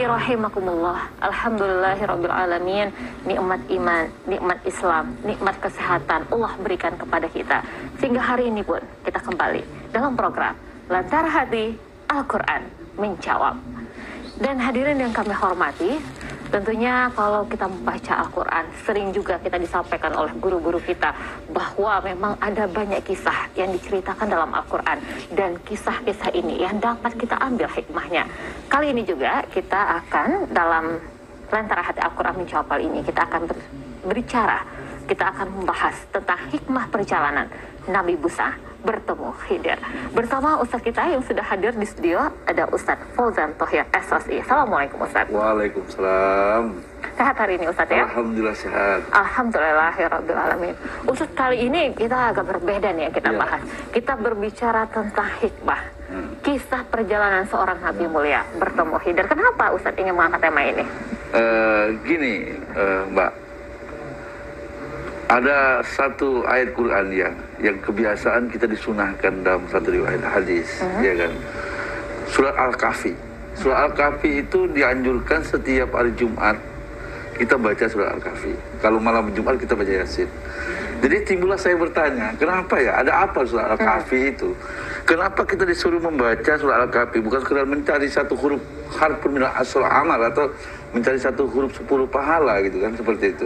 rahimakumullah. Alhamdulillahirabbil alamin. Nikmat iman, nikmat Islam, nikmat kesehatan Allah berikan kepada kita sehingga hari ini pun kita kembali dalam program Lentera Hati Al-Quran Menjawab. Dan hadirin yang kami hormati, tentunya kalau kita membaca Al-Quran, sering juga kita disampaikan oleh guru-guru kita bahwa memang ada banyak kisah yang diceritakan dalam Al-Quran, dan kisah-kisah ini yang dapat kita ambil hikmahnya. Kali ini juga kita akan dalam Lentera Hati Al-Quran Menjawab kali ini, kita akan berbicara, kita akan membahas tentang hikmah perjalanan Nabi Musa bertemu Khidir. Bersama Ustadz kita yang sudah hadir di studio, ada Ustadz Fauzan Thohir SSI. Assalamualaikum Ustadz. Waalaikumsalam. Sehat hari ini Ustadz ya? Alhamdulillah sehat. Alhamdulillahirabbil alamin. Ustadz, kali ini kita agak berbeda nih yang kita bahas. Kita berbicara tentang hikmah. Kisah perjalanan seorang Nabi mulia bertemu Khidir. Kenapa Ustadz ingin mengangkat tema ini? Gini Mbak, ada satu ayat Quran yang kebiasaan kita disunahkan dalam satu riwayat hadis, ya kan? Surat Al-Kahfi. Surat Al-Kahfi itu dianjurkan setiap hari Jumat kita baca surat Al-Kahfi. Kalau malam Jumat kita baca Yasin. Jadi timbullah saya bertanya, kenapa ya? Ada apa surat Al-Kahfi itu? Kenapa kita disuruh membaca surat Al-Kahfi? Bukan sekedar mencari satu huruf harfun minal asal amal, atau mencari satu huruf 10 pahala gitu kan, seperti itu.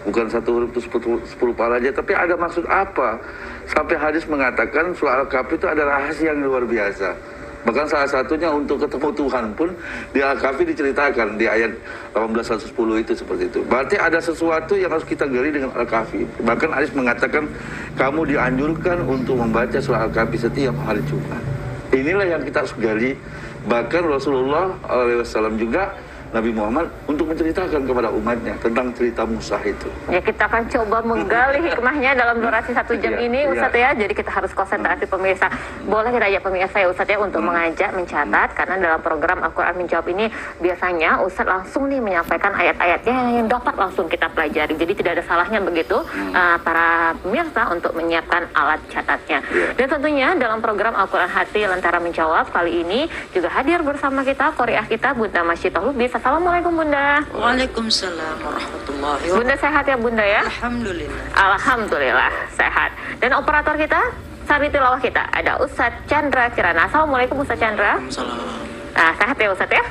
Bukan satu huruf itu 10 pahala aja, tapi ada maksud apa? Sampai hadis mengatakan surat Al-Kahfi itu ada rahasia yang luar biasa. Bahkan salah satunya untuk ketemu Tuhan pun di Al-Kahfi diceritakan di ayat 1810 itu, seperti itu. Berarti ada sesuatu yang harus kita gali dengan Al-Kahfi. Bahkan hadis mengatakan kamu dianjurkan untuk membaca surah Al-Kahfi setiap hari Jumat. Inilah yang kita harus gali. Bahkan Rasulullah SAW juga, Nabi Muhammad, untuk menceritakan kepada umatnya tentang cerita Musa itu. Ya, kita akan coba menggali hikmahnya dalam durasi 1 jam ini Ustadz ya. Jadi kita harus konsentrasi pemirsa. Boleh kita ajak pemirsa ya Ustadz ya untuk mengajak, mencatat, karena dalam program Al-Quran Menjawab ini biasanya Ustadz langsung nih menyampaikan ayat-ayatnya yang dapat langsung kita pelajari. Jadi tidak ada salahnya begitu para pemirsa untuk menyiapkan alat catatnya. Dan tentunya dalam program Al-Quran Hati Lentera Menjawab kali ini juga hadir bersama kita Qoriah kita Bunda Masyitah Lubis. Assalamualaikum Bunda. Waalaikumsalam warahmatullahi wabarakatuh. Bunda sehat ya Bunda ya? Alhamdulillah. Alhamdulillah sehat. Dan operator kita, sari tilawah kita, ada Ustadz Chandra Kirana. Assalamualaikum Ustadz Chandra. Waalaikumsalam. Nah, sehat ya Ustadz ya?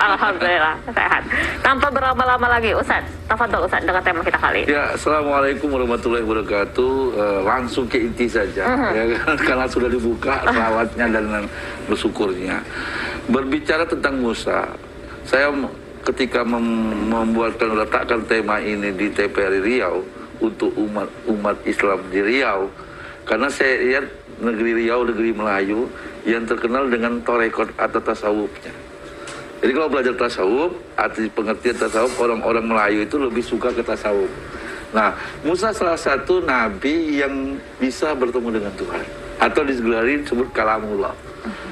Alhamdulillah sehat. Tanpa berlama-lama lagi Ustadz, tafadhol Ustadz dengan tema kita kali. Ya, Assalamualaikum warahmatullahi wabarakatuh. Langsung ke inti saja, ya, karena sudah dibuka selawatnya dan bersyukurnya. Berbicara tentang Musa, saya ketika meletakkan tema ini di TPRI Riau untuk umat Islam di Riau, karena saya lihat negeri Riau, negeri Melayu yang terkenal dengan torekot atau tasawufnya. Jadi kalau belajar tasawuf, arti pengertian tasawuf, orang-orang Melayu itu lebih suka ke tasawuf. Nah, Musa salah satu nabi yang bisa bertemu dengan Tuhan, atau digelari disebut kalamullah.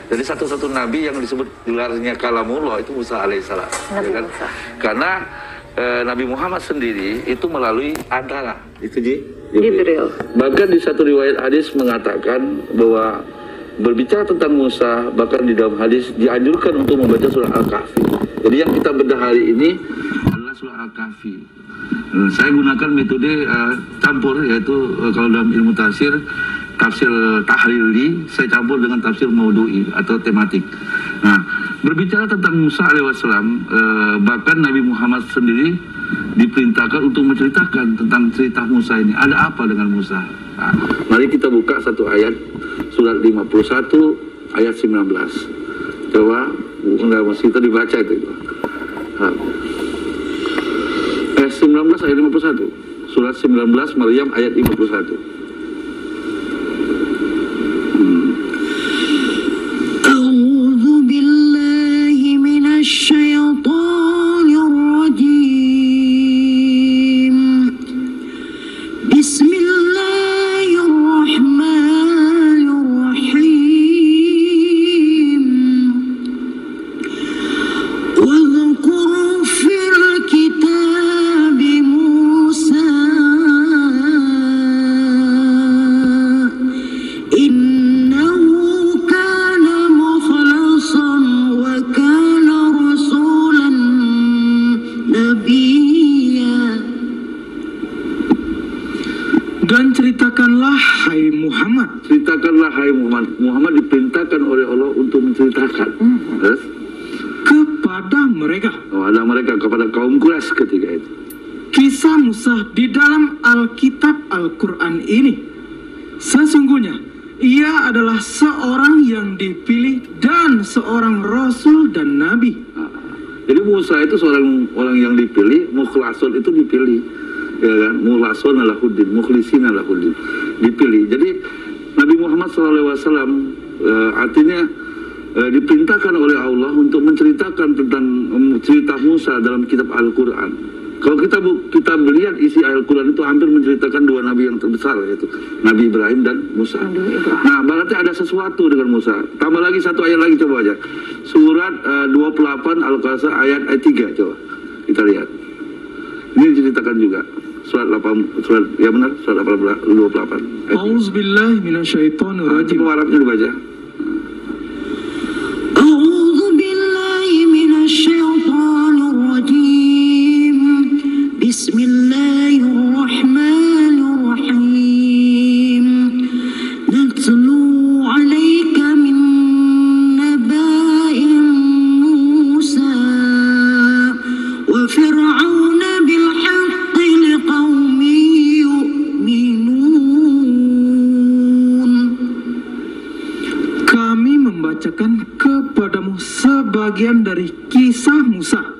Jadi satu-satu nabi yang disebut gelarnya kalamullah itu Musa alaihissalam, ya kan? Karena Nabi Muhammad sendiri itu melalui antara itu Jibril. Bahkan di satu riwayat hadis mengatakan bahwa berbicara tentang Musa, bahkan di dalam hadis dianjurkan untuk membaca surah Al-Kahfi. Jadi yang kita bedah hari ini adalah surah Al-Kahfi. Saya gunakan metode campur, yaitu kalau dalam ilmu tafsir tahlili, saya campur dengan tafsir maudhu'i atau tematik. Nah, berbicara tentang Musa alaihissalam, bahkan Nabi Muhammad sendiri diperintahkan untuk menceritakan tentang cerita Musa ini. Ada apa dengan Musa? Nah, mari kita buka satu ayat, surat 51 ayat 19. Coba Bunda kita dibaca itu. 19 ayat 51. Surat 19 Maryam ayat 51. A'udzu billahi minasy syaithanir rajim. Bismillahirrahmanirrahim. Wa dzkur fil kitab Musa diperintahkan oleh Allah untuk menceritakan kepada mereka kepada kaum Quraisy ketika itu. kisah Musa di dalam Alkitab Al-Quran ini. Sesungguhnya ia adalah seorang yang dipilih dan seorang rasul dan nabi. Jadi Musa itu seorang orang yang dipilih, mukhlasun itu dipilih, ya kan? Mukhlasun alahuddin, mukhlisin alahuddin, dipilih. Jadi Nabi Muhammad SAW artinya diperintahkan oleh Allah untuk menceritakan tentang cerita Musa dalam kitab Al-Quran. Kalau kita melihat isi Al-Quran itu hampir menceritakan dua nabi yang terbesar, yaitu Nabi Ibrahim dan Musa. Nah, berarti ada sesuatu dengan Musa. Tambah lagi satu ayat lagi, coba aja. Surat 28 Al-Qasas ayat 3, coba kita lihat. Ini diceritakan juga. Surat 28. Auzubillahi minasyaitonirrajim. Coba Arabnya dibaca. أعوذ بالله من الشيطان الرجيم بسم الله الرحمن الرحيم نتلو عليك من نبأ موسى وفرعون بالحق لقوم يؤمنون. Kami membacakan kepadamu sebagian dari kisah Musa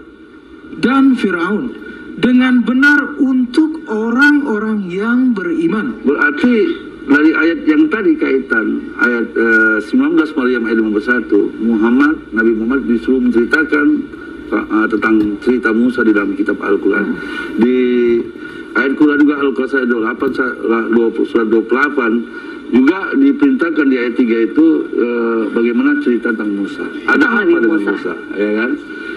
dan Firaun dengan benar untuk orang-orang yang beriman. Berarti dari ayat yang tadi kaitan ayat 19 Maryam ayat 51, Nabi Muhammad disuruh menceritakan tentang cerita Musa di dalam kitab Al-Quran. Di ayat Quran juga Al-Qasas surat 28 juga diperintahkan di ayat 3 itu bagaimana cerita tentang Musa. Ada apa dengan Musa, ya kan?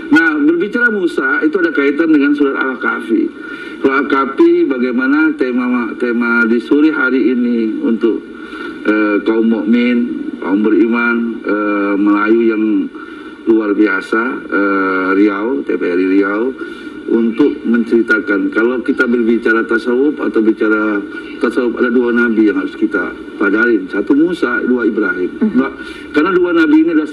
Nah, berbicara Musa itu ada kaitan dengan surat Al-Kahfi. Surat Al-Kahfi bagaimana tema di sore hari ini untuk kaum mukmin, kaum beriman, Melayu yang luar biasa, Riau, TPRI Riau, untuk menceritakan. Kalau kita berbicara tasawuf atau bicara tasawuf, ada dua nabi yang harus kita padarin. Satu Musa, dua Ibrahim. Karena dua nabi ini adalah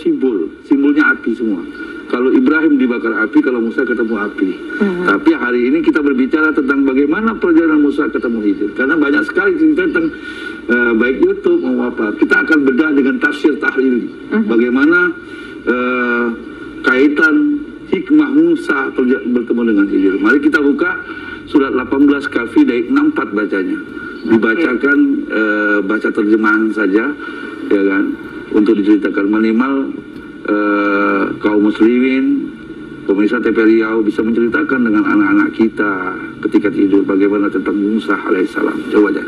simbolnya api semua. Kalau Ibrahim dibakar api, kalau Musa ketemu api. Tapi hari ini kita berbicara tentang bagaimana perjalanan Musa ketemu Khidir. Karena banyak sekali cerita tentang baik YouTube mau apa. Kita akan bedah dengan tafsir tahlili. Bagaimana kaitan hikmah Musa bertemu dengan Khidir. Mari kita buka surat 18 Kahfi dari 64 bacanya. Dibacakan baca terjemahan saja, ya kan, untuk diceritakan minimal kaum muslimin, pemirsa TPRI Riau bisa menceritakan dengan anak-anak kita ketika tidur bagaimana tentang Musa alaihissalam. Coba aja.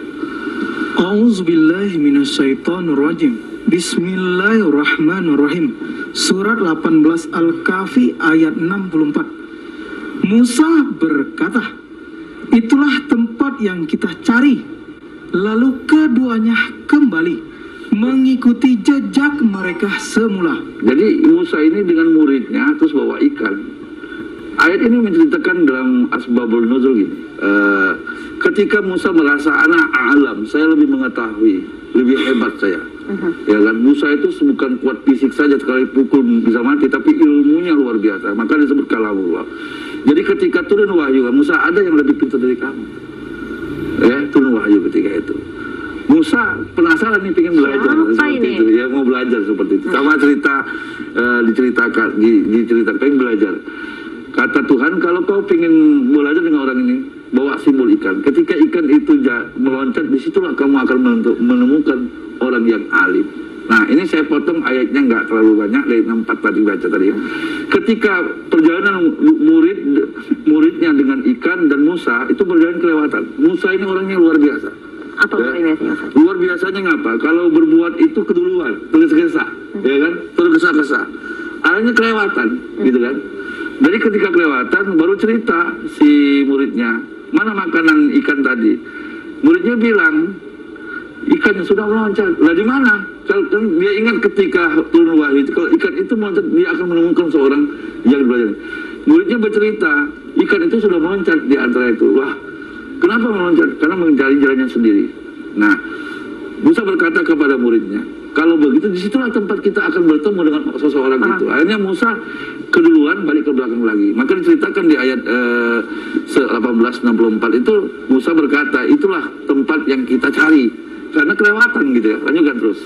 Auzubillahi minasyaitonirrajim. Bismillahirrahmanirrahim. Surat 18 Al-Kahfi ayat 64. Musa berkata, itulah tempat yang kita cari. Lalu keduanya kembali mengikuti jejak mereka semula. Jadi Musa ini dengan muridnya terus bawa ikan. Ayat ini menceritakan dalam Asbabul Nuzul gini. Ketika Musa merasa anak alam, saya lebih mengetahui, lebih hebat saya. Ya kan, Musa itu bukan kuat fisik saja, sekali pukul bisa mati, tapi ilmunya luar biasa. Maka disebut kalamullah. Jadi ketika turun wahyu, Musa ada yang lebih pintar dari kamu. Ya, turun wahyu ketika itu. Musa penasaran nih, pengen belajar seperti itu. Ya, mau belajar seperti itu. Sama cerita diceritakan, pengen belajar. Kata Tuhan, kalau kau pengen belajar dengan orang ini, bawa simbol ikan. Ketika ikan itu meloncat, disitulah kamu akan menemukan orang yang alim. Nah, ini saya potong ayatnya nggak terlalu banyak, dari 64 tadi baca tadi ya. Ketika perjalanan muridnya dengan ikan dan Musa, itu berjalan kelewatan. Musa ini orangnya luar biasa. Apa luar biasanya? Luar biasanya ngapa? Kalau berbuat itu keduluan, tergesa-gesa, ya kan? Tergesa-gesa. Akhirnya kelewatan, gitu kan? Jadi ketika kelewatan, baru cerita si muridnya, mana makanan ikan tadi? Muridnya bilang, ikannya sudah meloncat. Lah di mana? Kalau dia ingat ketika turun wahyu, kalau ikan itu meloncat, dia akan menemukan seorang yang belajar. Muridnya bercerita, ikan itu sudah meloncat di antara itu. Wah, kenapa meloncat? Karena mencari jalannya sendiri. Nah, Musa berkata kepada muridnya, Kalau begitu disitulah tempat kita akan bertemu dengan seseorang itu. Akhirnya Musa keduluan balik ke belakang lagi. Maka diceritakan di ayat 1864 itu Musa berkata, itulah tempat yang kita cari karena kelewatan gitu ya. Lanjutkan terus.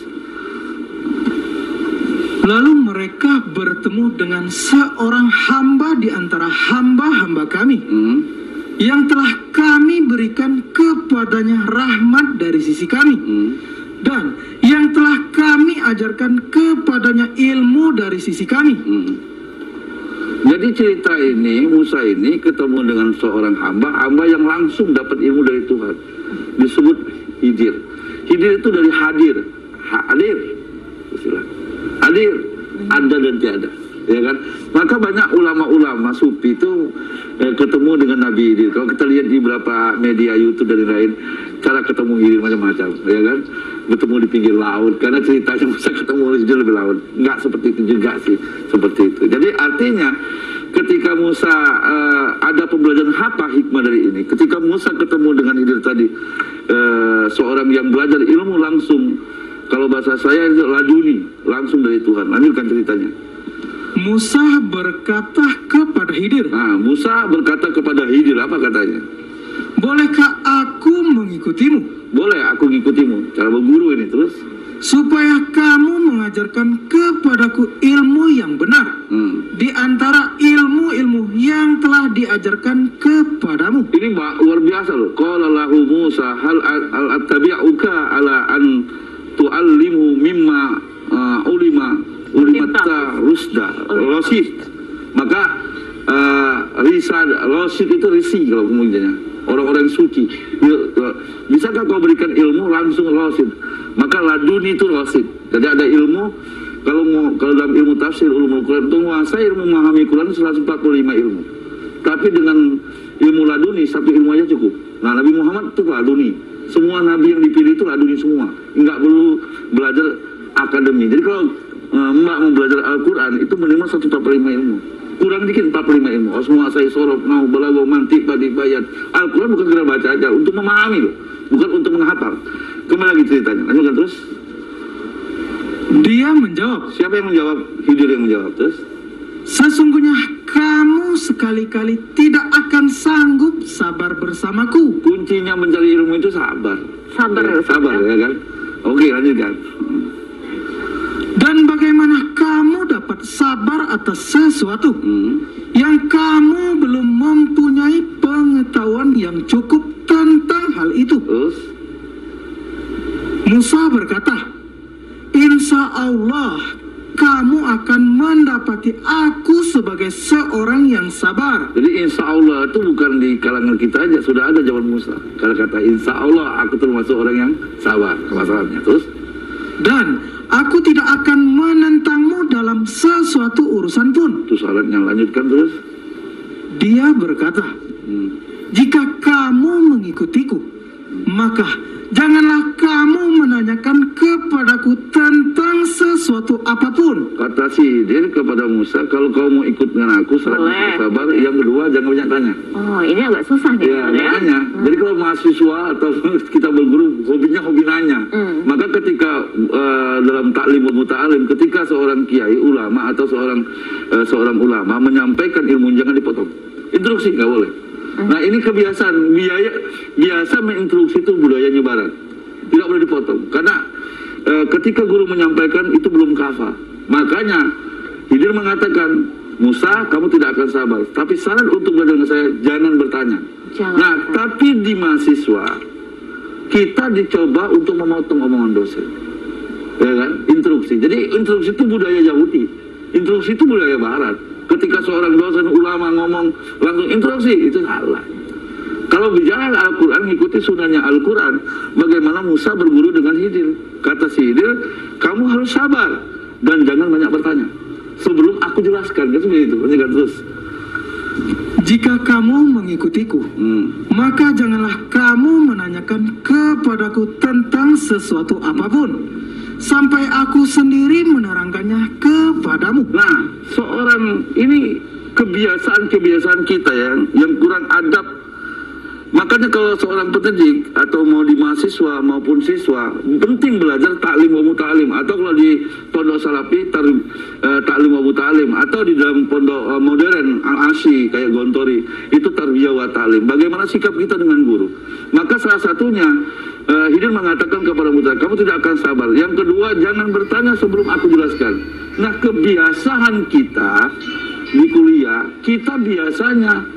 Lalu mereka bertemu dengan seorang hamba di antara hamba-hamba kami yang telah kami berikan kepadanya rahmat dari sisi kami dan yang telah kami ajarkan kepadanya ilmu dari sisi kami. Jadi cerita ini, Musa ini ketemu dengan seorang hamba yang langsung dapat ilmu dari Tuhan. Disebut Hidir. Hidir itu dari hadir. Hadir. Istilah. Hadir. Ada dan tiada. Ya kan? Maka banyak ulama-ulama sufi itu ketemu dengan Nabi Hidir. Kalau kita lihat di beberapa media YouTube dan lain, cara ketemu Hidir macam-macam, ya kan? Bertemu di pinggir laut, karena ceritanya Musa ketemu Hidir di laut. Enggak seperti itu juga sih, seperti itu. Jadi artinya ketika Musa ada pembelajaran apa hikmah dari ini? Ketika Musa ketemu dengan Hidir tadi, seorang yang belajar ilmu langsung, kalau bahasa saya itu laduni, langsung dari Tuhan. Lanjutkan ceritanya. Musa berkata kepada Hidir. Nah, Musa berkata kepada Hidir, apa katanya? Bolehkah aku mengikutimu? Boleh, aku ngikutimu. Cara berguru ini terus. Supaya kamu mengajarkan kepadaku ilmu yang benar di antara ilmu-ilmu yang telah diajarkan kepadamu. Ini luar biasa loh. Qala lahu Musa hal attabi'uka ala an tu'allimu mimma ulimata rusda rosid. Maka rosid itu risi kalau kemudiannya orang-orang suci. Bisakah kau berikan ilmu langsung rosid? Maka laduni itu rosid. Jadi ada ilmu, kalau dalam ilmu tafsir ulumul Quran itu menguasai ilmu memahami Quran 145 ilmu. Tapi dengan ilmu laduni satu ilmu aja cukup. Nah, Nabi Muhammad itu laduni. Semua nabi yang dipilih itu laduni semua. Enggak perlu belajar akademi. Jadi kalau Mbak mau belajar Al-Quran itu minimal 145 ilmu. Kurang dikit 45 ilmu. Semua saya sorof, mau belago, mantik, badi, bayat. Al-Quran bukan sekedar baca aja, untuk memahami loh, bukan untuk menghafal. Kembali lagi ceritanya. Lanjutkan terus. Dia menjawab. Siapa yang menjawab? Hidir yang menjawab terus. Sesungguhnya kamu sekali-kali tidak akan sanggup sabar bersamaku. Kuncinya mencari ilmu itu sabar. Sabar ya kan. Oke, lanjutkan. Dan bagaimana kamu dapat sabar atas sesuatu yang kamu belum mempunyai pengetahuan yang cukup tentang hal itu? Terus Musa berkata, insya Allah kamu akan mendapati aku sebagai seorang yang sabar. Jadi insya Allah itu bukan di kalangan kita aja, sudah ada zaman Musa. Kalau kata insya Allah aku termasuk orang yang sabar masalahnya. Terus dan aku tidak akan menentangmu dalam sesuatu urusan pun. itu syaratnya. Lanjutkan terus. Dia berkata, jika kamu mengikutiku, maka janganlah kamu menanyakan kepadaku tentang sesuatu apapun. Kata si Hidir kepada Musa, kalau kau mau ikut dengan aku, syaratnya sabar. Yang kedua, jangan banyak tanya. Oh, ini agak susah nih. Ya, nanya. Jadi kalau mahasiswa atau kita berguru, hobinya hobi nanya. Maka ketika dalam taklim muta'alim, ketika seorang kiai ulama atau seorang ulama menyampaikan ilmu, jangan dipotong. Instruksi nggak boleh. Nah, ini kebiasaan biasa menginstruksi itu budayanya barat. Tidak boleh dipotong. Karena ketika guru menyampaikan itu belum kafah. Makanya Hidir mengatakan, Musa, kamu tidak akan sabar. Tapi syarat untuk belajar dengan saya, jangan bertanya. Nah, tapi di mahasiswa, kita dicoba untuk memotong omongan dosen. Ya kan? Instruksi. Jadi instruksi itu budaya Yahudi. Instruksi itu budaya barat. Ketika seorang dosen ulama ngomong langsung instruksi, itu salah. Kalau bicara Al-Quran, ngikuti sunnahnya Al-Quran, bagaimana Musa berguru dengan Hidir. Kata si Hidir, kamu harus sabar dan jangan banyak bertanya. Sebelum aku jelaskan, kan seperti itu. Lanjutkan terus. Jika kamu mengikutiku, maka janganlah kamu menanyakan kepadaku tentang sesuatu apapun, sampai aku sendiri menerangkannya kepadamu. Nah, seorang ini kebiasaan kita yang kurang adab Makanya kalau seorang pendidik atau mau di mahasiswa maupun siswa penting belajar taklim wa muta'alim, atau kalau di pondok salafi taklim wa muta'alim, atau di dalam pondok modern al-asyi kayak Gontori itu tarbiyah wa ta'lim. Bagaimana sikap kita dengan guru? Maka salah satunya Khidir mengatakan kepada Musa, kamu tidak akan sabar. Yang kedua, jangan bertanya sebelum aku jelaskan. Nah, kebiasaan kita di kuliah, kita biasanya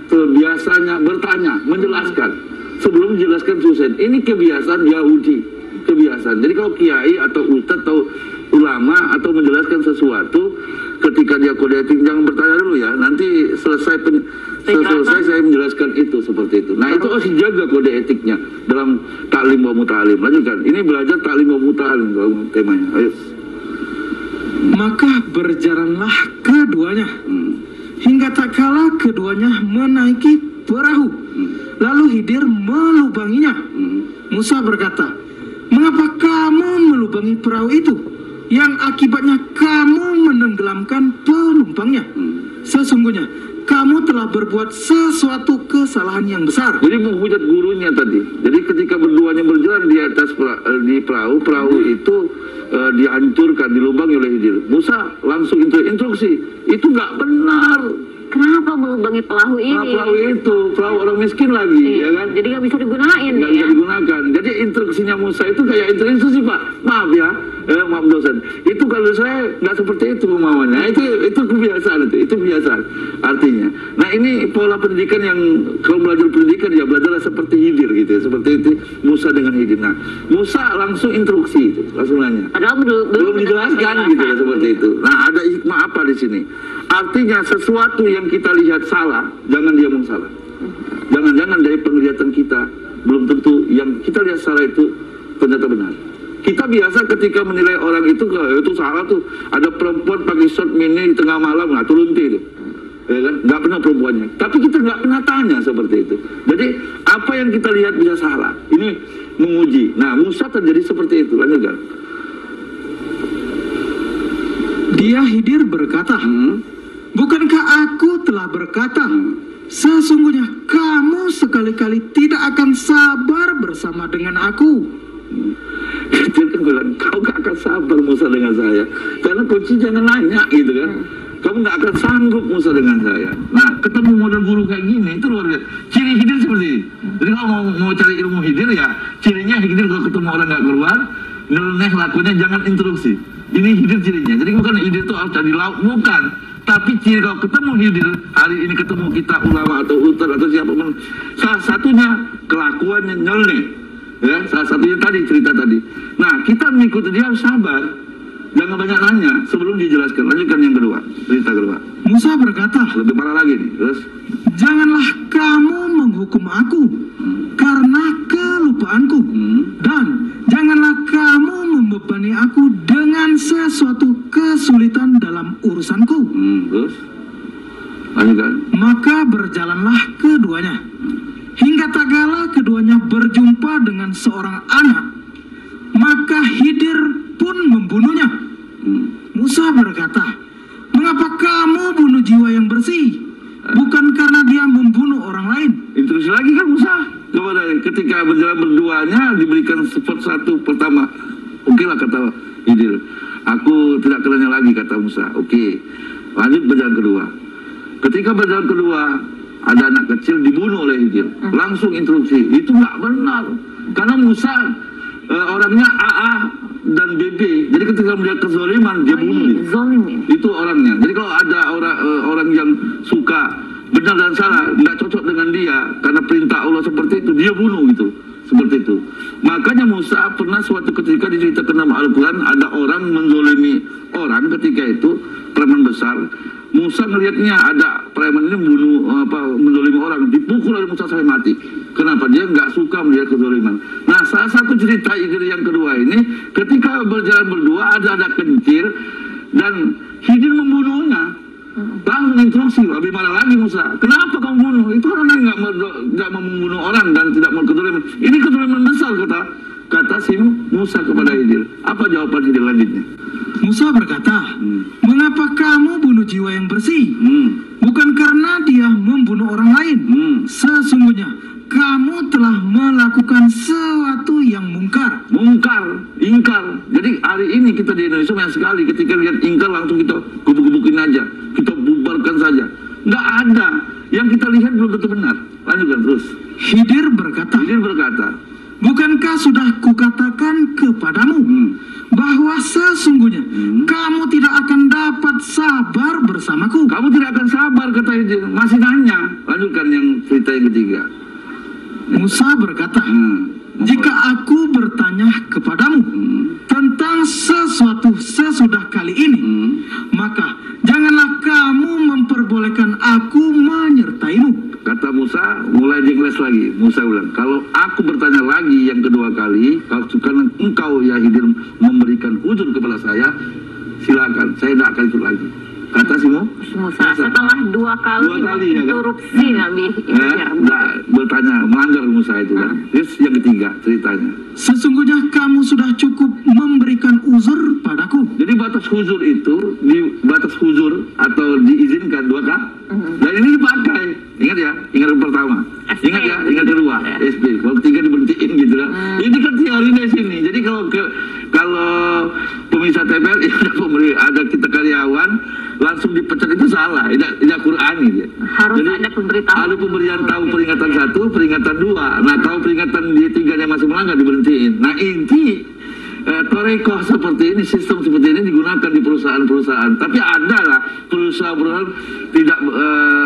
bertanya, menjelaskan sebelum menjelaskan susah. Ini kebiasaan Yahudi, kebiasaan. Jadi kalau kiai atau ustadz atau ulama atau menjelaskan sesuatu, ketika dia kode etik jangan bertanya dulu ya. Nanti selesai saya menjelaskan itu seperti itu. Nah, itu harus dijaga kode etiknya dalam taklim wa muta'alim. Lanjutkan. Ini belajar taklim wa muta'alim temanya. Ayo. Maka berjalanlah keduanya hingga tak kala keduanya menaiki perahu. Lalu Khidir melubanginya. Musa berkata, mengapa kamu melubangi perahu itu, yang akibatnya kamu menenggelamkan penumpangnya? Sesungguhnya kamu telah berbuat sesuatu kesalahan yang besar. Jadi menghujat gurunya tadi. Jadi ketika berduanya berjalan di atas perahu itu dihancurkan, dilubangi oleh Khidir. Musa langsung instruksi, itu nggak benar. Kenapa melubangi perahu ini? Nah, perahu orang miskin lagi, ya kan? Jadi nggak bisa digunain, nggak bisa digunakan. Jadi instruksinya Musa itu kayak instruksi, Pak. Maaf ya, maaf dosen. Itu kalau saya nggak seperti itu pemahamannya. Itu kebiasaan itu kebiasaan. Artinya, nah ini pola pendidikan yang kalau belajar pendidikan ya belajarlah seperti Khidir gitu, ya. Seperti itu Musa dengan Khidir. Nah, Musa langsung instruksi itu, langsung nanya. Padahal belum dijelaskan gitu ya, seperti itu. Nah, ada hikmah apa di sini? Artinya sesuatu yang kita lihat salah, jangan diomong salah. Jangan-jangan dari penglihatan kita belum tentu yang kita lihat salah itu ternyata benar. Kita biasa ketika menilai orang itu salah tuh. Ada perempuan pakai short mini di tengah malam, nggak lunti itu, ya kan? Nggak pernah perempuannya. Tapi kita nggak pernah tanya seperti itu. Jadi apa yang kita lihat bisa salah. Ini menguji. Nah, Musa terjadi seperti itu. Lanjutkan. Dia Khidir berkata, bukankah aku telah berkata, sesungguhnya kamu sekali-kali tidak akan sabar bersama dengan aku. Dia kan bilang, kau gak akan sabar Musa dengan saya. Karena kunci jangan nanya gitu kan. Kamu gak akan sanggup Musa dengan saya. Nah, ketemu model guru kayak gini, itu luar biasa. Ciri Khidir seperti ini. Jadi kalau mau cari ilmu Khidir ya, cirinya Khidir kalau ketemu orang gak keluar, nyeleneh lakunya jangan instruksi. Ini Khidir cirinya. Jadi bukan Khidir itu harus dari laut, bukan. Tapi ciri kalau ketemu Khidir, hari ini ketemu kita ulama atau ustadz atau siapapun, salah satunya kelakuannya nyeleneh. Ya, salah satunya tadi cerita tadi. Nah, kita mengikuti dia harus sabar. Jangan banyak nanya sebelum dijelaskan. Lanjutkan yang kedua, cerita kedua. Musa berkata, lebih parah lagi nih. Terus, janganlah kamu menghukum aku karena kelupaanku, dan janganlah kamu membebani aku dengan sesuatu kesulitan dalam urusanku. Terus, lanjutkan. Maka berjalanlah keduanya hingga tak kala keduanya berjumpa dengan seorang anak. Maka Khidir pun membunuhnya. Musa berkata, mengapa kamu bunuh jiwa yang bersih, bukan karena dia membunuh orang lain? Instruksi lagi kan Musa kepada ketika berjalan berduanya diberikan support satu pertama. Oke lah kata Khidir, aku tidak kenalnya lagi kata Musa. Oke, lanjut berjalan kedua. Ketika berjalan kedua ada anak kecil dibunuh oleh Khidir. Langsung instruksi, itu nggak benar. Karena Musa orangnya AA dan BB. Jadi ketika melihat kezaliman dia bunuh. Itu orangnya. Jadi kalau ada orang yang suka benar dan salah nggak cocok dengan dia karena perintah Allah seperti itu, dia bunuh gitu. Seperti itu. Makanya Musa pernah suatu ketika diceritakan dalam Al-Quran ada orang menzolimi orang ketika itu preman besar. Musa melihatnya ada preman ini menzolimi orang, dipukul oleh Musa sampai mati. Kenapa? Dia nggak suka melihat kezoliman. Nah, salah satu cerita Khidir yang kedua ini, ketika berjalan berdua ada anak kecil dan Khidir membunuhnya. Langsung instruksi, lebih marah lagi Musa. Kenapa kamu bunuh? Itu orang yang nggak mau membunuh orang dan tidak mau kezoliman. Ini kezoliman besar kata si Musa kepada Khidir. Apa jawaban Khidir lanjutnya? Musa berkata, mengapa kamu bunuh jiwa yang bersih? Bukan karena dia membunuh orang lain. Sesungguhnya kamu melakukan sesuatu yang mungkar. Ingkar. Jadi hari ini kita di Indonesia banyak sekali ketika lihat ingkar langsung kita gebuk-gebukin aja, kita bubarkan saja. Nggak ada. Yang kita lihat belum tentu benar. Lanjutkan terus. Khidir berkata, bukankah sudah kukatakan kepadamu bahwa sesungguhnya kamu tidak akan dapat sabar bersamaku? Kamu tidak akan sabar, kata Khidir. Masih nanya. Lanjutkan yang cerita yang ketiga. Musa berkata, jika aku bertanya kepadamu tentang sesuatu sesudah kali ini, maka janganlah kamu memperbolehkan aku menyertaimu. Kata Musa, mulai jengles lagi. Musa bilang, kalau aku bertanya lagi yang kedua kali, kalau karena engkau ya Khidir memberikan uzur kepada saya, silakan, saya tidak akan ikut lagi. Kata si Musa setelah dua kali interupsi ya kan? Nabi Khidir. Bertanya, melanggar Musa itu kan. Terus yang ketiga ceritanya. Sesungguhnya kamu sudah cukup memberikan uzur padaku. Jadi batas uzur itu, batas uzur atau diizinkan 2 kali. Dan ini dipakai. Ingat ya, ingat yang pertama. Ingat ya, ingat kedua. SP. Kalau ketiga diberhentiin gitu kan. Ini kan teori dari sini. Jadi kalau pemirsa TPL ada kita karyawan langsung dipecat itu salah, tidak Qur'ani dia. Harus jadi, ada pemberitahuan. Ada pemberian tahu peringatan 1, peringatan 2. Nah, tahu peringatan di 3 masih melanggar diberhentiin. Nah, inti torekoh seperti ini, sistem seperti ini digunakan di perusahaan-perusahaan. Tapi ada lah perusahaan-perusahaan tidak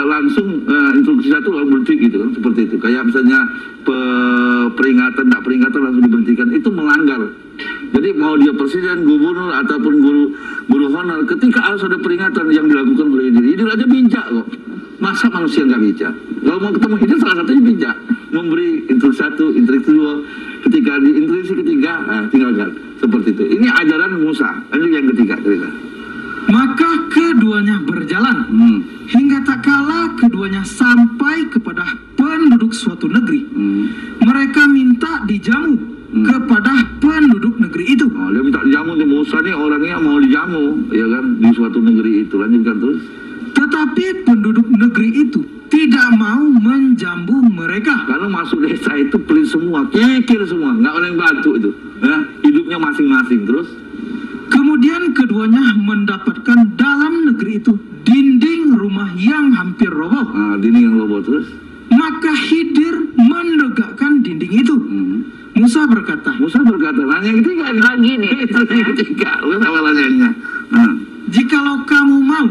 langsung instruksi 1 lalu berhenti gitu kan, seperti itu. Kayak misalnya peringatan, tidak peringatan langsung diberhentikan, itu melanggar. Jadi mau dia presiden, gubernur ataupun guru honor, ketika harus ada peringatan yang dilakukan oleh Khidir aja bijak kok. Masa manusia nggak bijak? Kalau mau ketemu Khidir salah satunya bijak, memberi instruksi 1, instruksi 2, ketika di instruksi ketiga, tinggalkan. Seperti itu. Ini ajaran Musa. Ini yang ketiga cerita. Maka keduanya berjalan hingga tak kala keduanya sampai kepada penduduk suatu negeri. Mereka minta dijamu kepada penduduk negeri itu. Oh, dia minta dijamu nih, Musa nih orangnya mau dijamu, ya kan, di suatu negeri itu. Lanjutkan terus. Tetapi penduduk negeri itu tidak mau menjamu mereka. Karena masuk desa itu pelit semua, kikir semua, nggak ada yang bantu itu. Ya, hidupnya masing-masing terus. Kemudian keduanya mendapatkan dalam negeri itu dinding rumah yang hampir roboh. Dinding yang roboh terus. Maka Khidir menegakkan dinding itu. Musa berkata, nanya yang ketiga lagi nih. Itu yang ketiga, apa nanyanya? Jikalau kamu mau,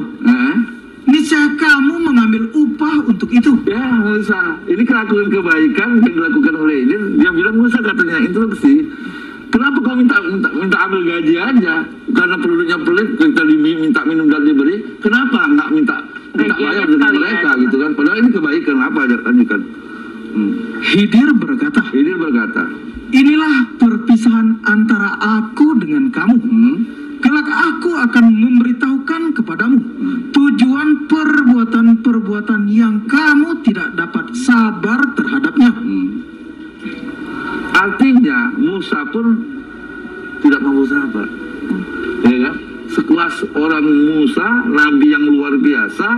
niscaya kamu mengambil upah untuk itu. Ya Musa, ini kelakuan kebaikan yang dilakukan oleh ini. Dia bilang, Musa katanya instruksi, kenapa kau minta ambil gaji aja? Karena penduduknya pelit, kita diminta minum dan diberi. Kenapa nggak minta bayar dari mereka gitu kan? Padahal ini kebaikan, apa aja lanjutkan. Khidir berkata, inilah perpisahan antara aku dengan kamu. Kelak aku akan memberitahukan kepadamu tujuan perbuatan-perbuatan yang kamu tidak dapat sabar terhadapnya. Artinya Musa pun tidak mau sabar, ya kan? Sekelas orang Musa, nabi yang luar biasa,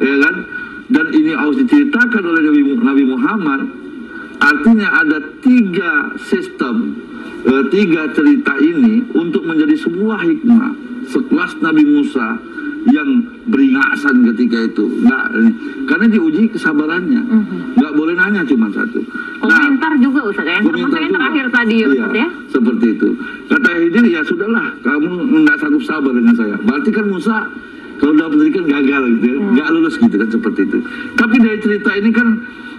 ya kan? Dan ini harus diceritakan oleh Nabi Muhammad. Artinya ada 3 sistem, 3 cerita ini untuk menjadi sebuah hikmah. Sekelas Nabi Musa yang beringasan ketika itu, karena diuji kesabarannya, nggak boleh nanya cuma satu. Komentar juga Ustaz ya, termasuk yang terakhir tadi ya Ustaz ya. Seperti itu. Kata Khidir, ya sudahlah, kamu nggak sanggup sabar dengan saya. Berarti kan Musa kalau dalam pendidikan gagal gitu ya, nggak lulus gitu kan, seperti itu. Tapi dari cerita ini kan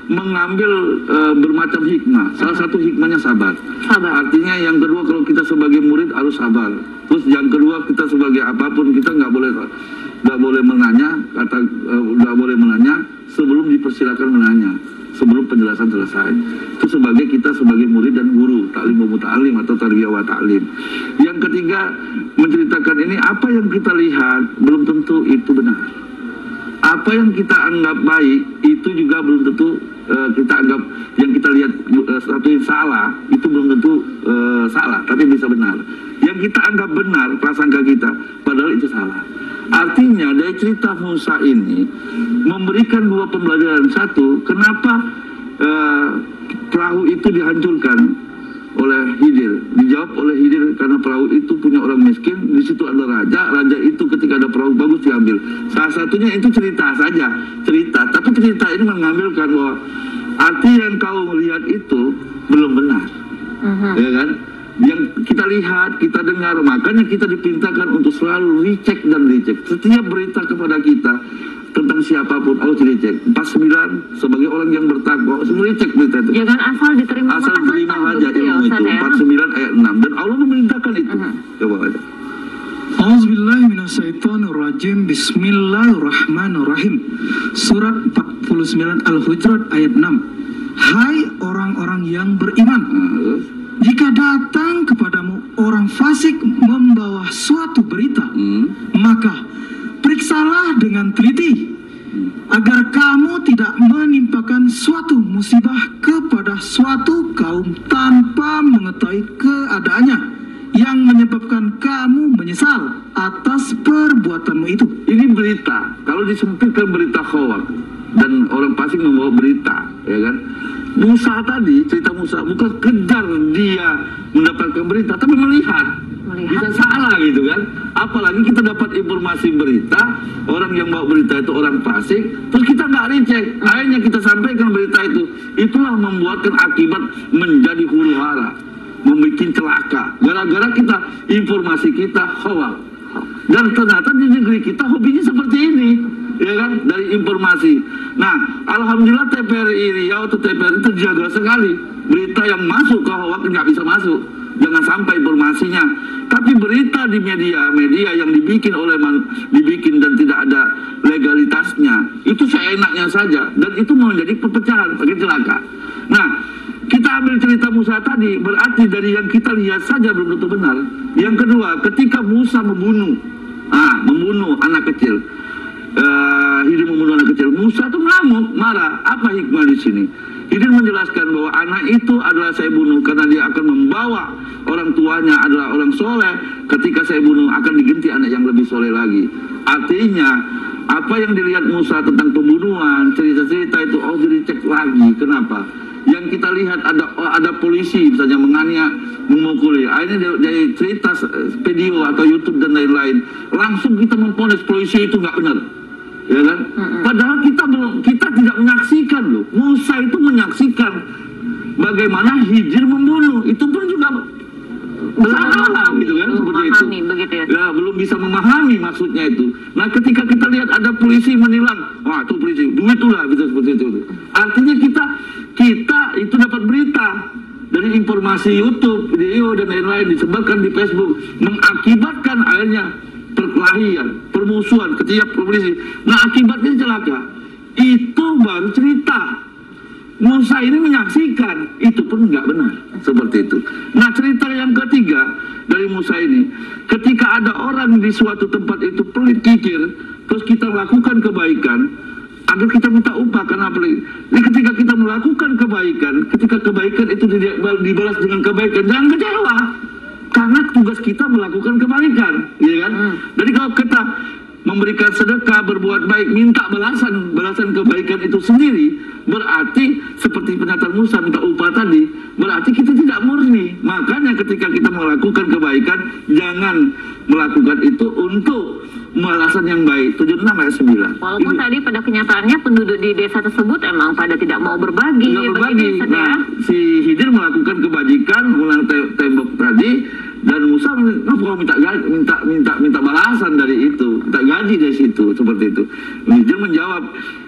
mengambil bermacam hikmah. Salah satu hikmahnya sabar. Artinya yang kedua, kalau kita sebagai murid harus sabar. Terus yang kedua, kita sebagai apapun kita nggak boleh menanya, nggak boleh menanya sebelum dipersilakan menanya, sebelum penjelasan selesai. Itu kita sebagai murid dan guru, ta'lim wa muta'alim atau tarbiyah wa ta'lim. Yang ketiga, menceritakan ini apa yang kita lihat belum tentu itu benar. Apa yang kita anggap baik itu juga belum tentu kita anggap yang kita lihat satu yang salah itu belum tentu salah, tapi bisa benar. Yang kita anggap benar prasangka kita, padahal itu salah. Artinya dari cerita Musa ini memberikan 2 pembelajaran. 1, kenapa perahu itu dihancurkan oleh Khidir. Dijawab oleh Khidir karena perahu itu punya orang miskin, di situ ada raja itu ketika ada perahu bagus diambil. Salah satunya itu cerita saja, tapi cerita ini mengambilkan bahwa arti yang kau melihat itu belum benar, ya kan? Yang kita lihat, kita dengar, makanya kita dipintakan untuk selalu recheck dan recheck. Setiap berita kepada kita tentang siapapun harus dicek. 49 sebagai orang yang bertakwa harus dicek berita itu. Jangan asal diterima asal terima saja begitu ya, ilmu Ustaz, itu. ya? 49 ayat 6 dan Allah memerintahkan itu. Coba baca. Auzubillahiminasyaitonirrajim. Bismillahirrahmanirrahim. Surat 49 Al-Hujurat ayat 6. Hai orang-orang yang beriman, jika datang kepadamu orang fasik membawa suatu berita, maka periksalah dengan teliti agar kamu tidak menimpakan suatu musibah kepada suatu kaum tanpa mengetahui keadaannya yang menyebabkan kamu menyesal atas perbuatanmu itu. Ini berita, kalau disempitkan berita hoax dan orang fasik membawa berita, ya kan? Musa tadi, cerita Musa bukan kejar dia mendapatkan berita, tapi melihat. Bisa salah gitu kan. Apalagi kita dapat informasi berita, orang yang bawa berita itu orang fasik, terus kita nggak recheck, akhirnya kita sampaikan berita itu. Itulah membuatkan akibat menjadi huru hara, membuat celaka, gara-gara kita informasi kita hoax. Dan ternyata di negeri kita hobinya seperti ini, ya kan, dari informasi. Nah, alhamdulillah TVRI Riau atau TVRI terjaga sekali. Berita yang masuk ke hoax nggak bisa masuk. Jangan sampai informasinya. Tapi berita di media yang dibikin dan tidak ada legalitasnya, itu seenaknya saja, dan itu menjadi perpecahan, bagi celaka. Nah, kita ambil cerita Musa tadi, berarti dari yang kita lihat saja belum tentu benar. Yang kedua, ketika Musa membunuh anak kecil, Khidir membunuh anak kecil, Musa tuh ngamuk, marah. Apa hikmah di sini? Khidir menjelaskan bahwa anak itu adalah saya bunuh karena dia akan membawa orang tuanya adalah orang soleh. Ketika saya bunuh akan diganti anak yang lebih soleh lagi. Artinya apa yang dilihat Musa tentang pembunuhan, cerita-cerita itu dicek lagi. Kenapa? Yang kita lihat ada polisi misalnya menganiaya, memukuli. Akhirnya dari cerita video atau YouTube dan lain-lain, langsung kita memponis polisi itu nggak benar. Ya kan? Padahal kita tidak menyaksikan loh. Musa itu menyaksikan bagaimana Khidir membunuh. Itu pun juga salah gitu kan, seperti itu. Begitu ya? Ya, belum bisa memahami maksudnya itu. Nah, ketika kita lihat ada polisi menilang, wah itu polisi, duit itulah gitu, seperti itu. Artinya kita itu dapat berita dari informasi YouTube, video dan lain-lain disebarkan di Facebook, mengakibatkan akhirnya perkelahian, permusuhan ketika polisi. Nah, akibatnya celaka. Itu baru cerita. Musa ini menyaksikan, itu pun nggak benar, seperti itu. Nah, cerita yang ketiga dari Musa ini, ketika ada orang di suatu tempat itu pelit kikir, terus kita lakukan kebaikan, agar kita minta upah karena pelit. Jadi ketika kita melakukan kebaikan, ketika kebaikan itu dibalas dengan kebaikan, jangan kecewa. Karena tugas kita melakukan kebaikan, ya kan? Jadi kalau kita memberikan sedekah, berbuat baik, minta balasan kebaikan itu sendiri, berarti seperti pernyataan Musa minta upah tadi, berarti kita tidak murni. Makanya ketika kita melakukan kebaikan, jangan melakukan itu untuk balasan yang baik. 76 ayat 9. Walaupun tadi pada kenyataannya penduduk di desa tersebut emang pada tidak mau berbagi. Nah, si Khidir melakukan kebajikan, ulang tembok tadi, dan Musa minta balasan dari itu, minta gaji dari situ, seperti itu. Khidir menjawab,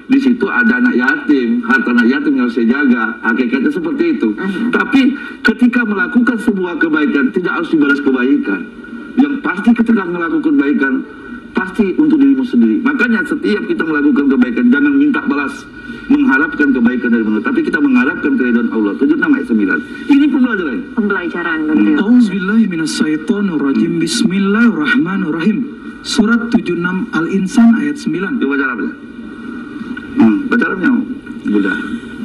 di situ ada anak yatim, harta anak yatim yang harus saya jaga. Hakikatnya seperti itu. Tapi ketika melakukan sebuah kebaikan, tidak harus dibalas kebaikan. Yang pasti ketika melakukan kebaikan, pasti untuk dirimu sendiri. Makanya setiap kita melakukan kebaikan, jangan minta balas, mengharapkan kebaikan dari manusia, tapi kita mengharapkan keridhaan Allah. 76 ayat 9. Ini pembelajaran. Begitu. Auzubillahiminasyaitonirrajim. Bismillahirrahmanirrahim. Surat 76 Al-Insan ayat 9. Coba baca Arabnya. Baca Arabnya, mudah.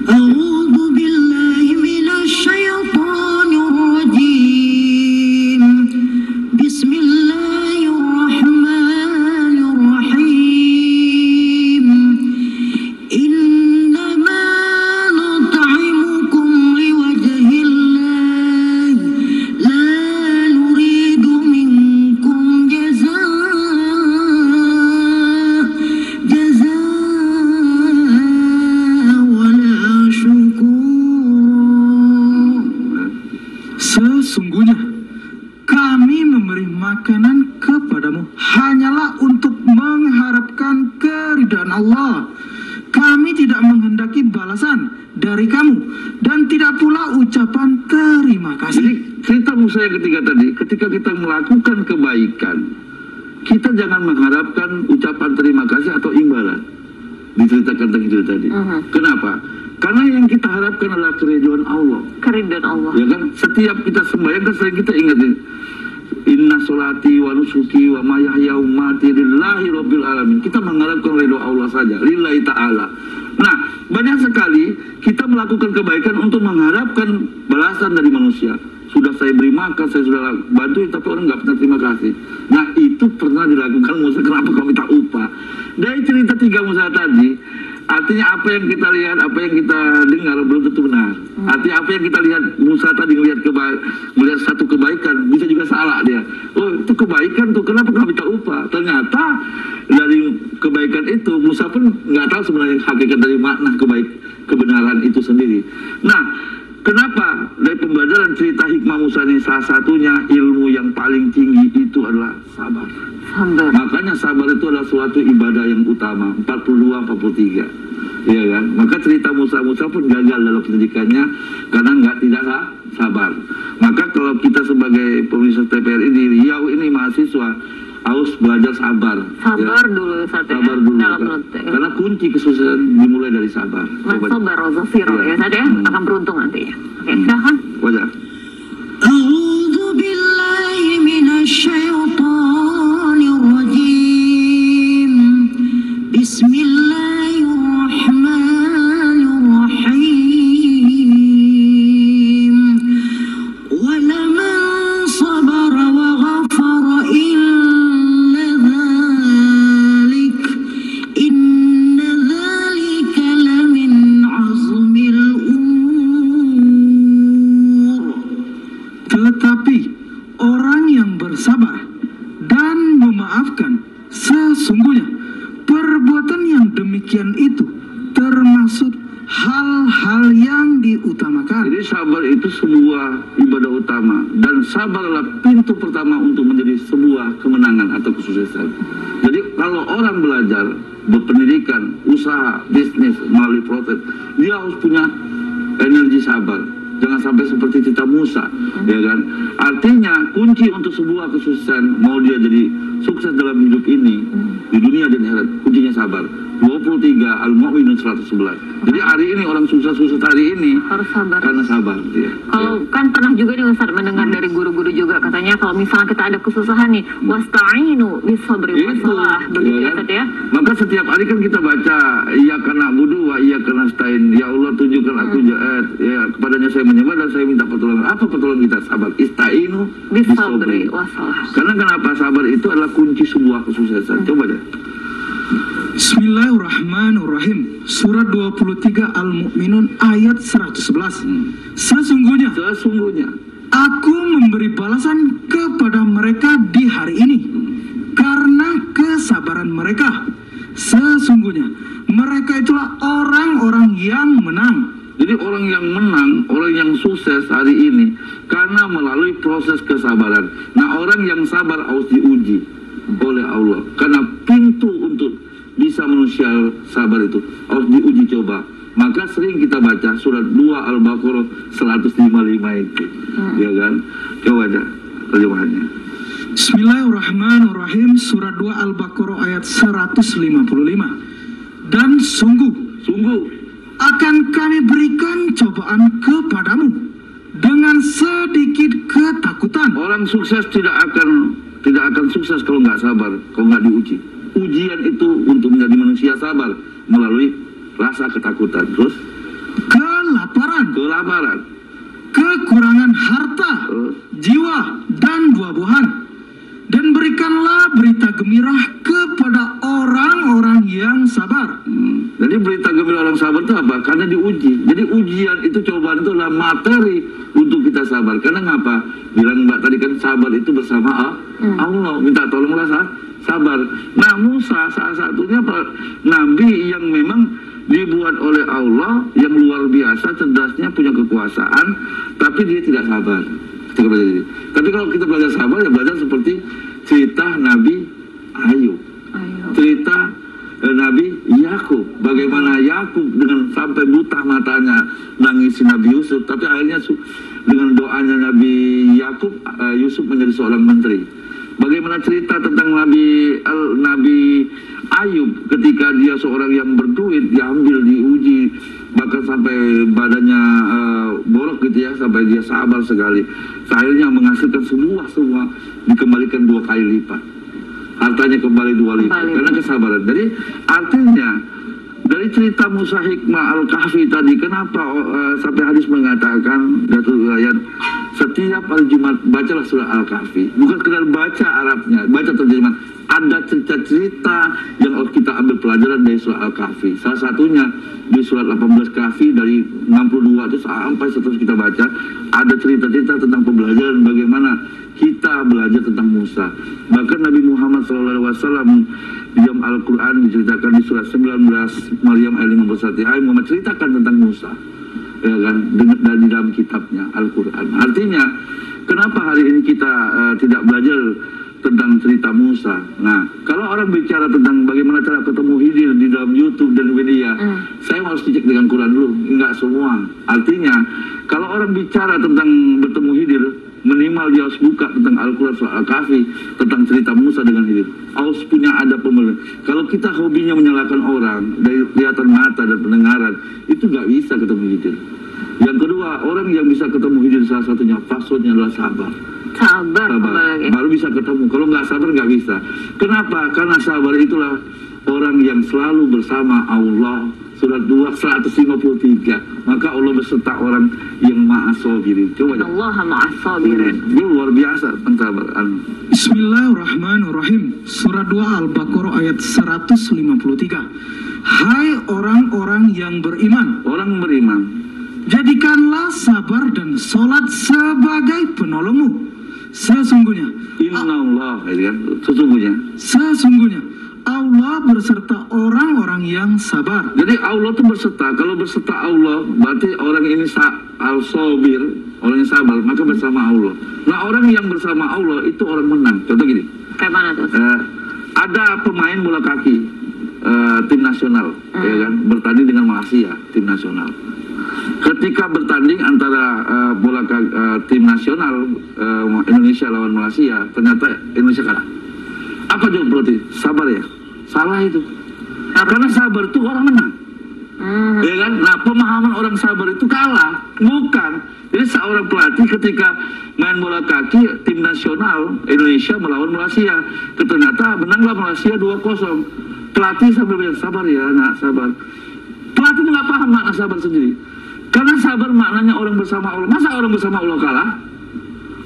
أعوذ بالله من الشيطان الرجيم بسم الله الرحمن الرحيم إنما نطعمكم menghendaki balasan dari kamu dan tidak pula ucapan terima Jadi kasih. cerita Musa yang ketiga tadi, ketika kita melakukan kebaikan, kita jangan mengharapkan ucapan terima kasih atau imbalan. Diceritakan tentang itu tadi. Kenapa? Karena yang kita harapkan adalah keridhaan Allah. Keridhaan Allah. Ya kan? Setiap kita sembahyang kan sering kita ingatin, inna sholati wa nusuki wa mahyaya wa mamati lillahi rabbil alamin. Kita mengharapkan ridho Allah saja, lillahi ta'ala. Nah, banyak sekali kita melakukan kebaikan untuk mengharapkan balasan dari manusia. Sudah saya beri makan, saya sudah bantu, tapi orang nggak pernah terima kasih. Nah, itu pernah dilakukan Musa. Kenapa kau minta upah? Dari cerita 3 Musa tadi, artinya apa yang kita lihat, apa yang kita dengar belum tentu benar. Artinya apa yang kita lihat Musa tadi melihat satu kebaikan, bisa juga salah dia. Oh, itu kebaikan tuh, kenapa kau minta upah? Ternyata dari kebaikan itu Musa pun nggak tahu sebenarnya hakikat dari makna kebenaran itu sendiri. Nah, kenapa dari pembelajaran cerita hikmah Musa ini salah satunya ilmu yang paling tinggi itu adalah sabar. Sabar. Makanya sabar itu adalah suatu ibadah yang utama. 42-43, ya kan? Maka cerita Musa pun gagal dalam pendidikannya karena tidak sabar. Maka kalau kita sebagai pemirsa TPR ini, Riau ini mahasiswa harus belajar sabar. Sabar ya. dulu Ustaz ya. Sabar dulu. Dalam Karena kunci kesuksesan dimulai dari sabar. Mas sabar Zafiro ya Ustaz ya. Akan beruntung nanti ya. Oke, silahkan. Wajah. أعوذ بالله من الشيطان الرجيم بسم الله الرحمن الرحيم ولمن صبر وغفر إن ذلك لمن عزم الأمور. Tetapi orang yang bersabar dan memaafkan, sesungguhnya perbuatan yang demikian itu termasuk hal-hal yang diutamakan. Jadi sabar itu sebuah ibadah utama, dan sabar adalah pintu pertama untuk menjadi sebuah kemenangan atau kesuksesan. Jadi kalau orang belajar, berpendidikan, usaha, bisnis melalui proses, dia harus punya energi sabar. Jangan sampai seperti cerita Musa, ya kan? Artinya kunci untuk sebuah kesuksesan, mau dia jadi sukses dalam hidup ini, di dunia dan akhirat, kuncinya sabar. 23 Al-Mu'minun 111. Jadi hari ini orang sukses hari ini Harus sabar. karena sabar dia. Kalau kan pernah juga nih Ustaz mendengar dari guru-guru juga katanya kalau misalnya kita ada kesusahan nih, wasta'inu bisabri wassalah. Begitu ya Ustaz ya. Maka setiap hari kan kita baca iyyaka na'budu wa iyyaka nasta'in. Ya Allah, tunjukkan aku jahat. Ya, kepadanya saya menyembah dan saya minta pertolongan. Apa pertolongan kita? Sabar. Ista'inu Bisabri wassalah. Karena kenapa? Sabar itu adalah kunci sebuah kesuksesan. Coba deh. Bismillahirrahmanirrahim. Surat 23 Al-Mu'minun ayat 111. Sesungguhnya aku memberi balasan kepada mereka di hari ini karena kesabaran mereka. Sesungguhnya mereka itulah orang-orang yang menang. Jadi orang yang menang, orang yang sukses hari ini karena melalui proses kesabaran. Nah, orang yang sabar harus diuji oleh Allah. Karena pintu untuk bisa manusia sabar itu harus diuji coba. Maka sering kita baca surat 2 Al-Baqarah 155 itu. Ya kan? Coba aja terjemahannya. Bismillahirrahmanirrahim. Surat 2 Al-Baqarah ayat 155. Dan sungguh akan kami berikan cobaan kepadamu dengan sedikit ketakutan. Orang sukses tidak akan sukses kalau nggak sabar, kalau nggak diuji. Ujian itu untuk menjadi manusia sabar melalui rasa ketakutan. Terus Kelaparan, kekurangan harta, jiwa, dan buah-buahan. Dan berikanlah berita gembira kepada orang-orang yang sabar. Jadi berita gembira orang sabar itu apa? Karena diuji. Jadi ujian itu, cobaan itu adalah materi untuk kita sabar. Karena ngapa? Bilang Mbak tadi kan sabar itu bersama Allah. Minta tolonglah sabar. Nah, Musa salah satunya nabi yang memang dibuat oleh Allah, yang luar biasa cerdasnya, punya kekuasaan, tapi dia tidak sabar. Tapi kalau kita belajar sabar, ya belajar seperti cerita Nabi Ayub, cerita Nabi Yakub. Bagaimana Yakub dengan sampai buta matanya nangisi Nabi Yusuf, tapi akhirnya dengan doanya Nabi Yakub, Yusuf menjadi seorang menteri. Bagaimana cerita tentang Nabi Ayub ketika dia seorang yang berduit, diambil, diuji, bahkan sampai badannya borok gitu ya, sampai dia sabar sekali. Akhirnya menghasilkan semua dikembalikan 2 kali lipat. Hartanya kembali 2 lipat karena kesabaran. Jadi artinya dari cerita Musa Hikmah Al-Kahfi tadi, kenapa sampai hadis mengatakan Datul Ayat setiap hari Jumat bacalah surah Al-Kahfi. Bukan sekedar baca Arabnya, baca terjemahan. Ada cerita-cerita yang kita ambil pelajaran dari surah Al-Kahfi. Salah satunya di surat 18 Kahfi dari 62 itu sampai seterus kita baca, ada cerita-cerita tentang pembelajaran bagaimana kita belajar tentang Musa. Bahkan Nabi Muhammad SAW di dalam Al-Quran diceritakan di surat 19 Maryam ayat 51, Muhammad ceritakan tentang Musa, ya kan, dan di dalam kitabnya Al-Quran. Artinya kenapa hari ini kita tidak belajar tentang cerita Musa? Nah, kalau orang bicara tentang bagaimana cara ketemu Khidir di dalam YouTube dan media, saya harus dicek dengan Quran dulu. Enggak semua. Artinya kalau orang bicara tentang bertemu Khidir, minimal dia harus buka tentang Al-Quran surah Al-Kahfi tentang cerita Musa dengan Khidir. Harus punya ada pembenaran. Kalau kita hobinya menyalahkan orang dari kelihatan mata dan pendengaran, itu nggak bisa ketemu Khidir. Yang kedua, orang yang bisa ketemu Khidir salah satunya passwordnya adalah sabar. Sabar. Baru bisa ketemu. Kalau nggak sabar nggak bisa. Kenapa? Karena sabar itulah orang yang selalu bersama Allah. Surat 2 153. Maka Allah beserta orang yang maha sabirin. Coba aja. Allah maha sabirin. Ini luar biasa pensabaran. Bismillahirrahmanirrahim. Surat 2 Al-Baqarah ayat 153. Hai orang-orang yang beriman. Orang beriman, jadikanlah sabar dan sholat sebagai penolongmu. Sesungguhnya Innallah, sesungguhnya Allah berserta orang-orang yang sabar. Jadi Allah itu berserta. Kalau berserta Allah, berarti orang ini al-sabir, orang yang sabar, maka bersama Allah. Nah, orang yang bersama Allah itu orang menang. Contoh gini. Kayak mana tuh? Ada pemain bola kaki tim nasional, ya kan, bertanding dengan Malaysia, tim nasional. Ketika bertanding antara tim nasional Indonesia lawan Malaysia, ternyata Indonesia kalah. Apa jawab berarti? Sabar ya? Salah itu. Karena sabar itu orang menang. Ya kan? Nah, pemahaman orang sabar itu kalah. Bukan. Jadi seorang pelatih ketika main bola kaki tim nasional Indonesia melawan Malaysia, ternyata menanglah Malaysia 2-0. Pelatih sambil bilang, sabar ya nak, sabar. Pelatih nggak paham makna sabar sendiri. Karena sabar maknanya orang bersama Allah. Masa orang bersama Allah kalah?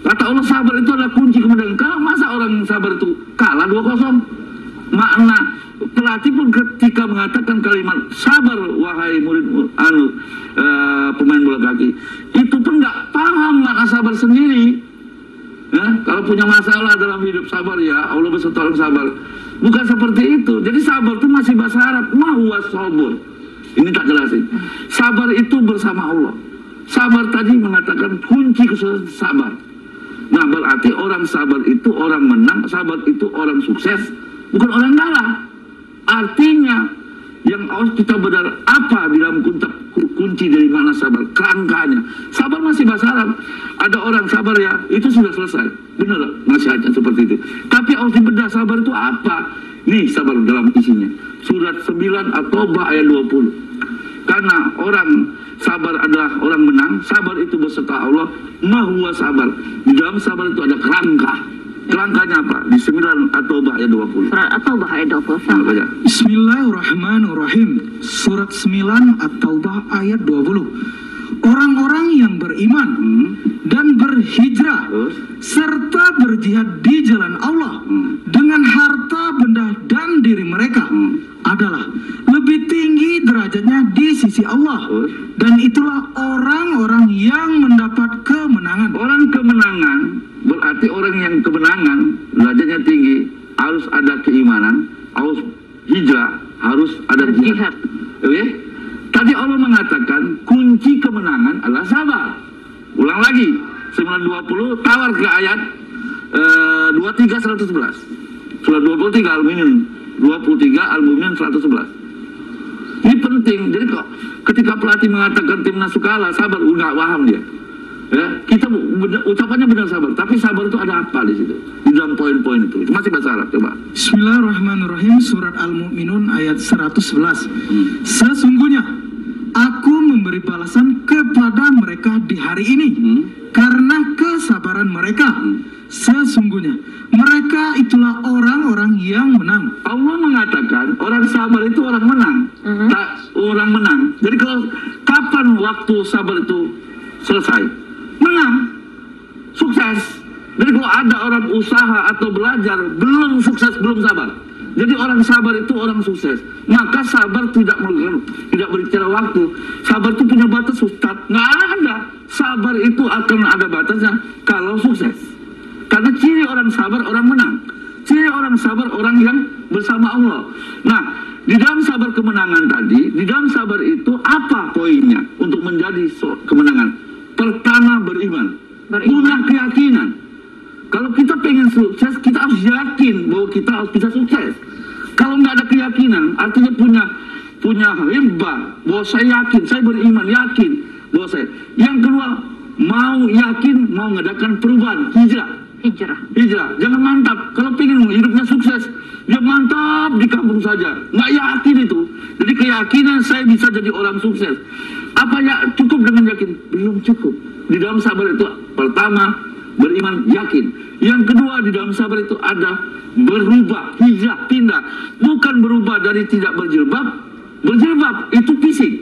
Kata Allah sabar itu adalah kunci kemenangan. Kalau masa orang sabar itu kalah 2-0? Makna pelatih pun ketika mengatakan kalimat sabar wahai murid pemain bola kaki, itu pun nggak paham makna sabar sendiri. Ya, kalau punya masalah dalam hidup, sabar ya, Allah beserta orang sabar. Bukan seperti itu. Jadi sabar itu masih bahasa Arab. Mahuwa sabur. Ini tak jelasin. Sabar itu bersama Allah. Sabar tadi mengatakan kunci kesuksesan sabar. Nah, berarti orang sabar itu orang menang, sabar itu orang sukses, bukan orang kalah. Artinya yang harus kita benar apa di dalam kunci dari mana sabar, kerangkanya. Sabar masih bahasa Arab. Ada orang sabar ya, itu sudah selesai. Benar nasihatnya seperti itu. Tapi harus dibedah sabar itu apa? Nih sabar dalam isinya. Surat 9 At-Taubah ayat 20. Karena orang sabar adalah orang menang, sabar itu beserta Allah, mahuwa sabar. Di dalam sabar itu ada kerangka. Kerangkanya apa? Di 9 At-Taubah ayat 20. Surat At-Taubah ayat 20. Nah, Bismillahirrahmanirrahim. Surat 9 At-Taubah ayat 20. Orang-orang yang beriman dan berhijrah serta berjihad di jalan Allah dengan harta, benda, dan diri mereka adalah lebih tinggi derajatnya di sisi Allah, dan itulah orang-orang yang mendapat kemenangan. Orang kemenangan berarti orang yang kemenangan derajatnya tinggi, harus ada keimanan, harus hijrah, harus ada jihad. Oke? Tadi Allah mengatakan kunci kemenangan adalah sabar. Ulang lagi, 920 tawar ke ayat 23 111. Surat 23 Al-Mu'minun 23 Al-Mu'minun 111. penting. Jadi kok ketika pelatih mengatakan timnas kalah, sabar, nggak paham dia. Ya, kita ucapannya benar sabar, tapi sabar itu ada apa di situ? Di dalam poin-poin itu. Itu masih bahasa Arab, coba. Bismillahirrahmanirrahim. Surat Al-Mu'minun ayat 111. Sesungguhnya aku memberi balasan kepada mereka di hari ini karena kesabaran mereka. Sesungguhnya mereka itulah orang-orang yang menang. Allah mengatakan orang sabar itu orang menang. Orang menang. Jadi kalau kapan waktu sabar itu selesai? Menang, sukses. Jadi kalau ada orang usaha atau belajar belum sukses, belum sabar. Jadi orang sabar itu orang sukses. Maka sabar tidak berbicara waktu. Sabar itu punya batas, Ustaz. Nggak ada. Sabar itu akan ada batasnya kalau sukses. Karena ciri orang sabar orang menang. Ciri orang sabar orang yang bersama Allah. Nah, di dalam sabar kemenangan tadi, di dalam sabar itu apa poinnya untuk menjadi kemenangan? Pertama, beriman. Punya keyakinan. Kalau kita pengen sukses, kita harus yakin bahwa kita harus bisa sukses. Kalau nggak ada keyakinan, artinya punya hibah bahwa saya yakin, saya beriman, yakin bahwa saya. Yang kedua, mau yakin, mau mengadakan perubahan, hijrah. Jangan mantap. Kalau pengen hidupnya sukses, dia mantap di kampung saja, nggak yakin itu. Jadi keyakinan saya bisa jadi orang sukses. Apa ya cukup dengan yakin? Belum cukup. Di dalam sabar itu pertama beriman, yakin. Yang kedua di dalam sabar itu ada berubah, hijrah, pindah. Bukan berubah dari tidak berjilbab. Berjilbab itu fisik.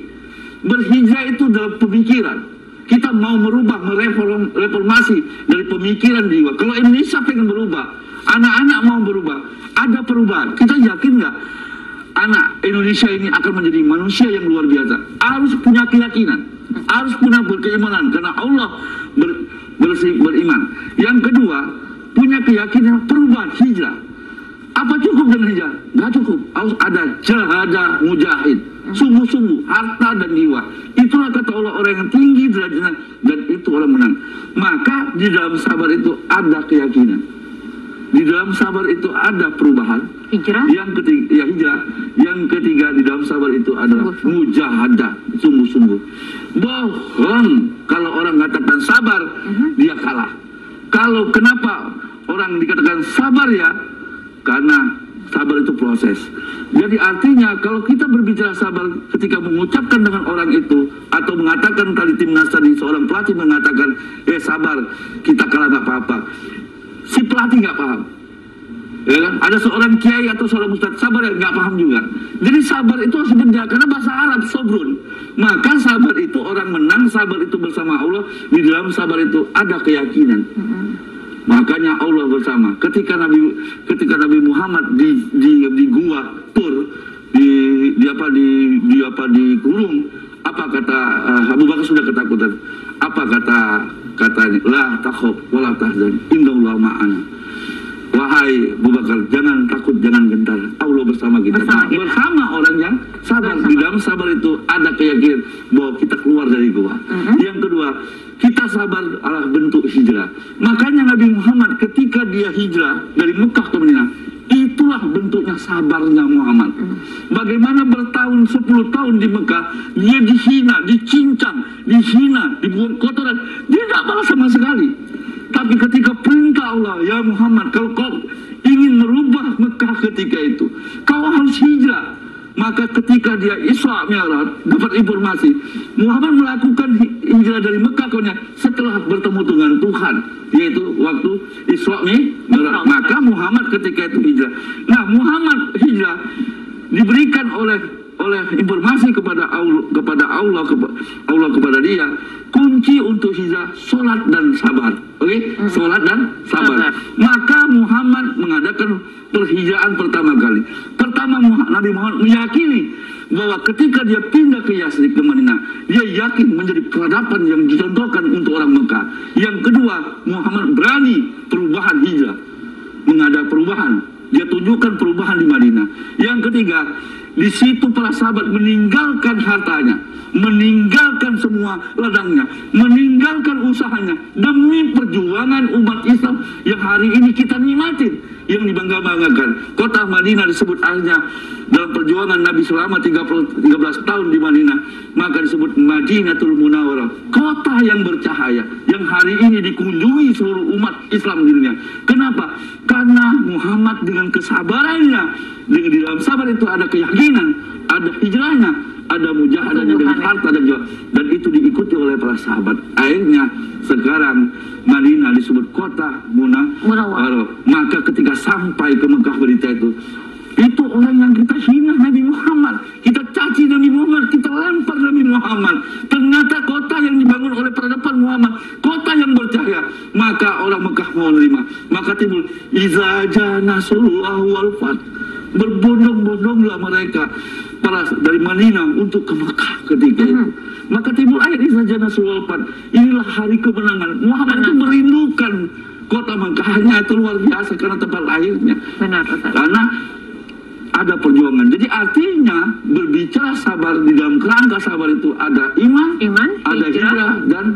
Berhijrah itu dalam pemikiran. Kita mau merubah, mereformasi dari pemikiran jiwa. Kalau Indonesia pengen berubah, anak-anak mau berubah, ada perubahan. Kita yakin nggak anak Indonesia ini akan menjadi manusia yang luar biasa? Harus punya keyakinan, harus punya keimanan, karena Allah beriman. Yang kedua, punya keyakinan perubahan, hijrah. Apa cukup dengan hijrah? Nggak cukup. Harus ada jahadah mujahid, sungguh-sungguh, harta dan jiwa. Itulah kata Allah orang yang tinggi derajatnya, dan itu orang menang. Maka di dalam sabar itu ada keyakinan. Di dalam sabar itu ada perubahan. Hijrah. Yang ketiga, ya hijrah. Yang ketiga di dalam sabar itu adalah mujahadah, sungguh-sungguh. Bohong kalau orang katakan sabar, dia kalah. Kalau kenapa orang dikatakan sabar ya? Karena sabar itu proses. Jadi artinya kalau kita berbicara sabar ketika mengucapkan dengan orang itu atau mengatakan tadi timnas tadi seorang pelatih mengatakan sabar kita kalah nggak apa-apa, si pelatih nggak paham, ya kan? Ada seorang kiai atau seorang ustadz sabar ya nggak paham juga. Jadi sabar itu harus berbeda karena bahasa Arab sobrun. Maka sabar itu orang menang, sabar itu bersama Allah. Di dalam sabar itu ada keyakinan. Makanya Allah bersama. Ketika Nabi Muhammad di gua Tur di gurung, apa kata Abu Bakar sudah ketakutan. Apa kata la takhaf wa la tahzan innallaha ma'ana. Wahai Abu Bakar, jangan takut, jangan gentar. Allah bersama kita. Bersama orang yang sabar. Di dalam sabar itu ada keyakinan bahwa kita keluar dari gua. Yang kedua, kita sabar adalah bentuk hijrah. Makanya Nabi Muhammad ketika dia hijrah dari Mekah ke Madinah, itulah bentuknya sabarnya Muhammad. Bagaimana bertahun 10 tahun di Mekah, dia dihina, dicincang, dihina, dibuang kotoran, dia tidak balas sama sekali. Tapi ketika perintah Allah, ya Muhammad, kalau kau ingin merubah Mekah ketika itu, kau harus hijrah. Maka ketika dia Isra Mi'raj dapat informasi Muhammad melakukan hijrah dari Mekah setelah bertemu dengan Tuhan, yaitu waktu Isra Mi'raj. Maka Muhammad ketika itu hijrah. Nah, Muhammad hijrah diberikan oleh informasi kepada Allah kepada dia kunci untuk hijrah salat dan sabar. Oke? Salat dan sabar. Maka Muhammad mengadakan perhijrahan pertama kali. Pertama Nabi Muhammad meyakini bahwa ketika dia pindah ke Yasrib ke Madinah, dia yakin menjadi peradaban yang dicontohkan untuk orang Mekah. Yang kedua, Muhammad berani perubahan hijrah. Mengada perubahan. Dia tunjukkan perubahan di Madinah. Yang ketiga, di situ para sahabat meninggalkan hartanya, meninggalkan meninggalkan semua ladangnya, meninggalkan usahanya demi perjuangan umat Islam yang hari ini kita nikmatin, yang dibangga-banggakan. Kota Madinah disebut akhirnya dalam perjuangan Nabi selama 13 tahun di Madinah, maka disebut Madinatul Munawwarah, kota yang bercahaya, yang hari ini dikunjungi seluruh umat Islam di dunia. Kenapa? Karena Muhammad dengan kesabarannya, dengan di dalam sabar itu ada keyakinan, ada hijrahnya, ada mujahadahnya dengan harta dan jiwa, dan itu diikuti oleh para sahabat. Akhirnya sekarang Madinah disebut kota Munawwarah. Maka ketika sampai ke Mekah berita itu orang yang kita hina Nabi Muhammad, kita caci Nabi Muhammad, kita lempar Nabi Muhammad. Ternyata kota yang dibangun oleh peradaban Muhammad, kota yang bercahaya. Maka orang Mekah mau menerima. Maka timbul iza jaa nasrullah wal fath. Berbondong-bondonglah mereka para dari Madinah untuk ke Mekah ketika itu. Maka timbul ayat iza jaa nasrullah wal fath. Inilah hari kemenangan. Muhammad itu merindukan kota Mekahnya, itu luar biasa karena tempat lahirnya. Benar, Ustaz. Karena ada perjuangan. Jadi artinya berbicara sabar, di dalam kerangka sabar itu ada iman, ada hijrah, dan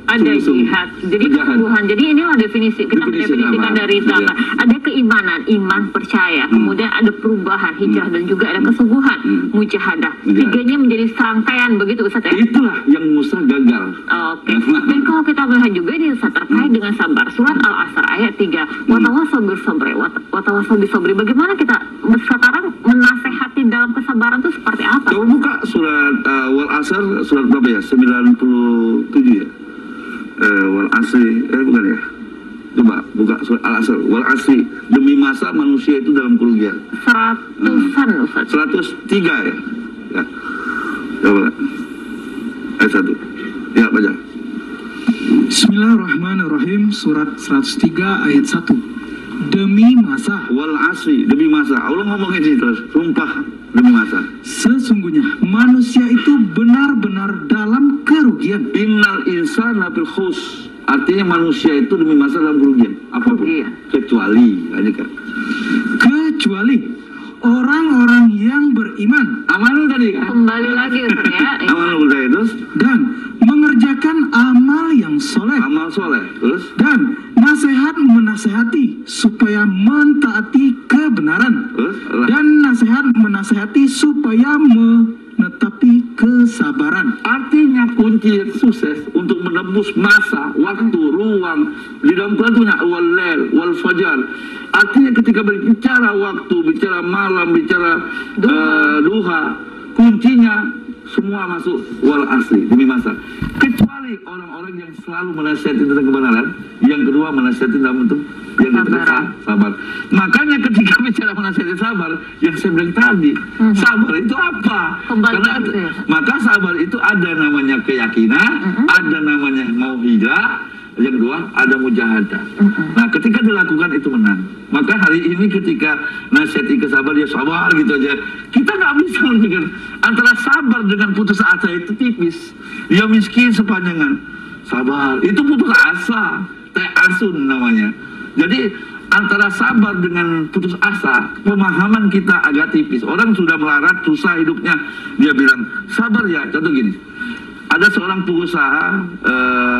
ada jihad. Jadi kesungguhan. Jadi inilah definisi kita mendefinisikan dari sabar. Ada keimanan, iman, percaya. Kemudian ada perubahan, hijrah, dan juga ada kesungguhan, mujahadah. Tiganya menjadi serangkaian begitu, Ustaz ya? Itulah yang Musa gagal. Oke. Dan kalau kita melihat juga ini Ustaz terkait dengan sabar, surat Al-Asr ayat 3. Watawassaw bis-sabri, watawassaw bis-sabri. Bagaimana kita sekarang menasehati dalam kesabaran itu seperti apa? Coba buka surat Wal-Asr, surat berapa ya? 97 ya? Wal asri, bukan ya? Coba buka surat Al-Asr. Wal asri, demi masa manusia itu dalam kerugian. 100-an Ustaz. 103 ya? Ya. Coba. Ayat 1. Ya, baca. Bismillahirrahmanirrahim. Surat 103 ayat 1. Demi masa. Wal asri, demi masa. Allah ngomong ini terus. Sumpah demi masa. Sesungguhnya manusia itu benar-benar dalam kerugian. Innal insana fil khus. Artinya manusia itu demi masa dalam kerugian. Apapun. Kecuali, aja kan. Kecuali orang-orang yang beriman. Aman tadi kan? Kembali lagi Ustaz ya. Aman udah terus. Dan mengerjakan amal yang soleh. Amal soleh. Terus. Dan nasihat menasehati supaya mentaati kebenaran. Terus. Dan nasihat menasehati supaya menetapi kesabaran. Artinya kunci sukses untuk menembus masa, waktu, ruang di dalam Quran wal lail wal fajar. Artinya ketika berbicara waktu, bicara malam, bicara duha, kuncinya semua masuk wal asri, demi masa. Kecuali orang-orang yang selalu menasihati tentang kebenaran, yang kedua menasihati dalam bentuk yang sabar. Makanya ketika bicara menasihati sabar, yang saya bilang tadi, sabar itu apa? Maka sabar itu ada namanya keyakinan, ada namanya mau hijrah, yang kedua ada mujahadah. Nah, ketika dilakukan itu menang. Maka hari ini ketika nasihati kesabar dia sabar gitu aja, kita nggak bisa memikir antara sabar dengan putus asa itu tipis. Dia miskin sepanjangan, sabar itu putus asa, asun namanya. Jadi antara sabar dengan putus asa, pemahaman kita agak tipis. Orang sudah melarat, susah hidupnya, dia bilang sabar ya. Contoh gini, ada seorang pengusaha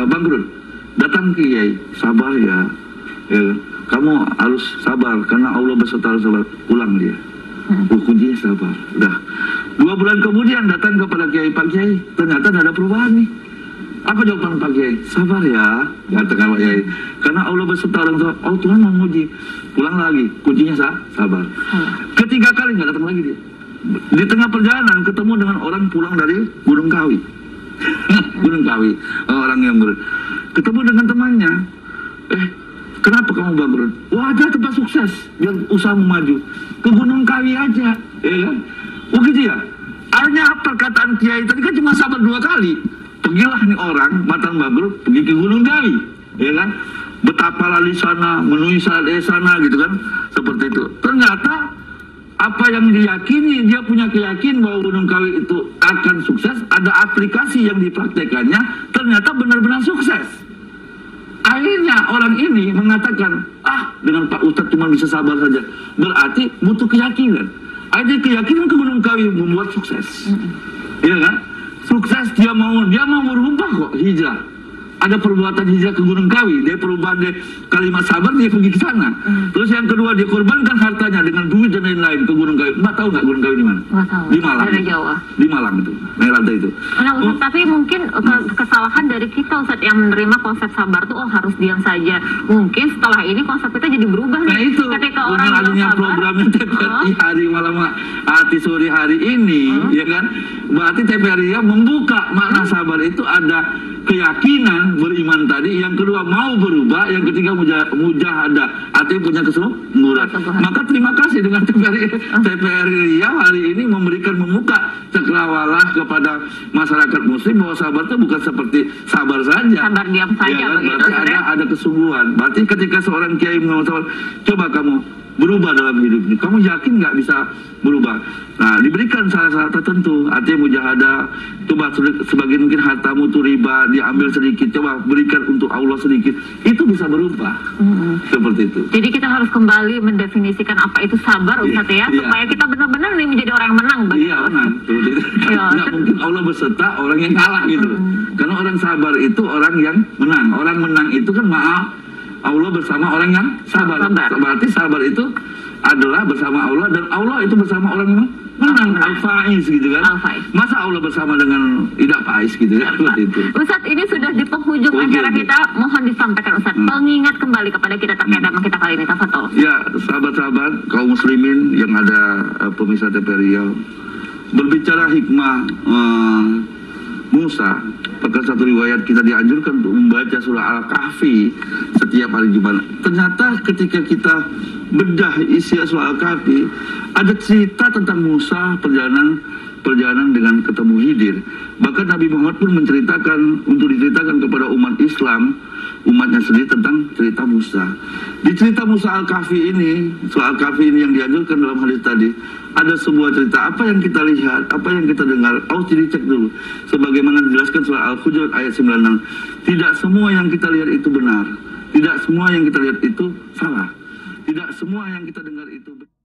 bangkrut, datang ke kiai, sabar ya, kamu harus sabar karena Allah beserta sabar. Pulang dia, kuncinya sabar. Udah 2 bulan kemudian datang kepada kiai, Pak Kiai, ternyata tidak ada perubahan nih. Apa jawaban Pak Kiai? Sabar ya, katakan Pak Kiai, karena Allah beserta orang tua. Oh, Tuhan mau menguji. Pulang lagi, kuncinya sabar. Ketiga kali nggak datang lagi dia. Di tengah perjalanan ketemu dengan orang pulang dari Gunung Kawi. Gunung Kawi, orang yang ketemu dengan temannya. Kenapa kamu bangkrut? Wah, ada tempat sukses biar usahamu maju. Ke Gunung Kawi aja, ya kan? Oh gitu ya. Hanya perkataan Kiai tadi kan cuma sabar 2 kali. Pergilah nih orang mantan bangkrut pergi ke Gunung Kawi, ya kan? Betapa di sana, menuhi syarat sana gitu kan, seperti itu. Ternyata apa yang diyakini, dia punya keyakinan bahwa Gunung Kawi itu akan sukses, ada aplikasi yang dipraktekannya, ternyata benar-benar sukses. Akhirnya orang ini mengatakan, dengan Pak Ustadz cuma bisa sabar saja. Berarti butuh keyakinan. Akhirnya keyakinan ke Gunung Kawi membuat sukses. Iya kan? sukses, dia mau berubah kok, hijrah. Ada perbuatan hijrah ke Gunung Kawi, dia perubahan dari kalimat sabar, dia pergi ke sana. Terus yang kedua, dia korbankan hartanya dengan duit dan lain-lain ke Gunung Kawi. Mbak tahu nggak Gunung Kawi di mana? Nggak tahu. Di Malang. Dari Jawa. Di Malang itu, naik lantai itu. Nah Ustaz, tapi mungkin kesalahan dari kita Ustaz yang menerima konsep sabar tuh harus diam saja. Mungkin setelah ini konsep kita jadi berubah Nah nih. itu, Ketika orang dengan bilang adanya sabar, programnya TVRI hari malam hati sore hari ini, ya kan? Berarti TVRI membuka makna sabar itu ada keyakinan beriman tadi, yang kedua mau berubah, yang ketiga mujahadah, artinya punya kesungguhan. Maka terima kasih dengan TVRI hari ini membuka cakrawala kepada masyarakat muslim bahwa sabar itu bukan seperti sabar saja. Sabar diam saja, ya kan? begitu, Berarti ada kesungguhan. Berarti ketika seorang kiai mengatakan, coba kamu berubah dalam hidup ini, kamu yakin nggak bisa berubah? Nah, diberikan syarat-syarat tertentu, artinya mujahadah, coba sebagian mungkin hartamu itu riba, diambil sedikit, coba berikan untuk Allah sedikit, itu bisa berubah. Seperti itu. Jadi kita harus kembali mendefinisikan apa itu sabar Ustaz ya, supaya kita benar-benar nih menjadi orang yang menang. Iya, menang. Nggak mungkin Allah berserta orang yang kalah gitu. Karena orang sabar itu orang yang menang. Orang menang itu kan maaf, Allah bersama orang yang sabar. Berarti sabar itu adalah bersama Allah, dan Allah itu bersama orang yang menang. Al-Faiz gitu kan. Masa Allah bersama dengan tidak faiz gitu kan. Seperti itu. Ustaz, ini sudah di penghujung acara kita. Mohon disampaikan Ustaz, pengingat kembali kepada kita terkait tema kita kali ini. Tafadhol. Ya, sahabat-sahabat kaum muslimin yang ada pemirsa TVRI, berbicara hikmah Musa, bahkan satu riwayat kita dianjurkan untuk membaca surah Al-Kahfi setiap hari Jumat. Ternyata ketika kita bedah isi surah Al-Kahfi, ada cerita tentang Musa, perjalanan dengan ketemu Khidir. Bahkan Nabi Muhammad pun diceritakan kepada umat Islam, umatnya sendiri tentang cerita Musa. Di cerita Musa Al-Kahfi ini, surah Al-Kahfi ini yang dianjurkan dalam hadis tadi, ada sebuah cerita. Apa yang kita lihat, apa yang kita dengar, harus dicek dulu. Sebagaimana dijelaskan surah Al-Hujurat ayat 96. Tidak semua yang kita lihat itu benar. Tidak semua yang kita lihat itu salah. Tidak semua yang kita dengar itu benar.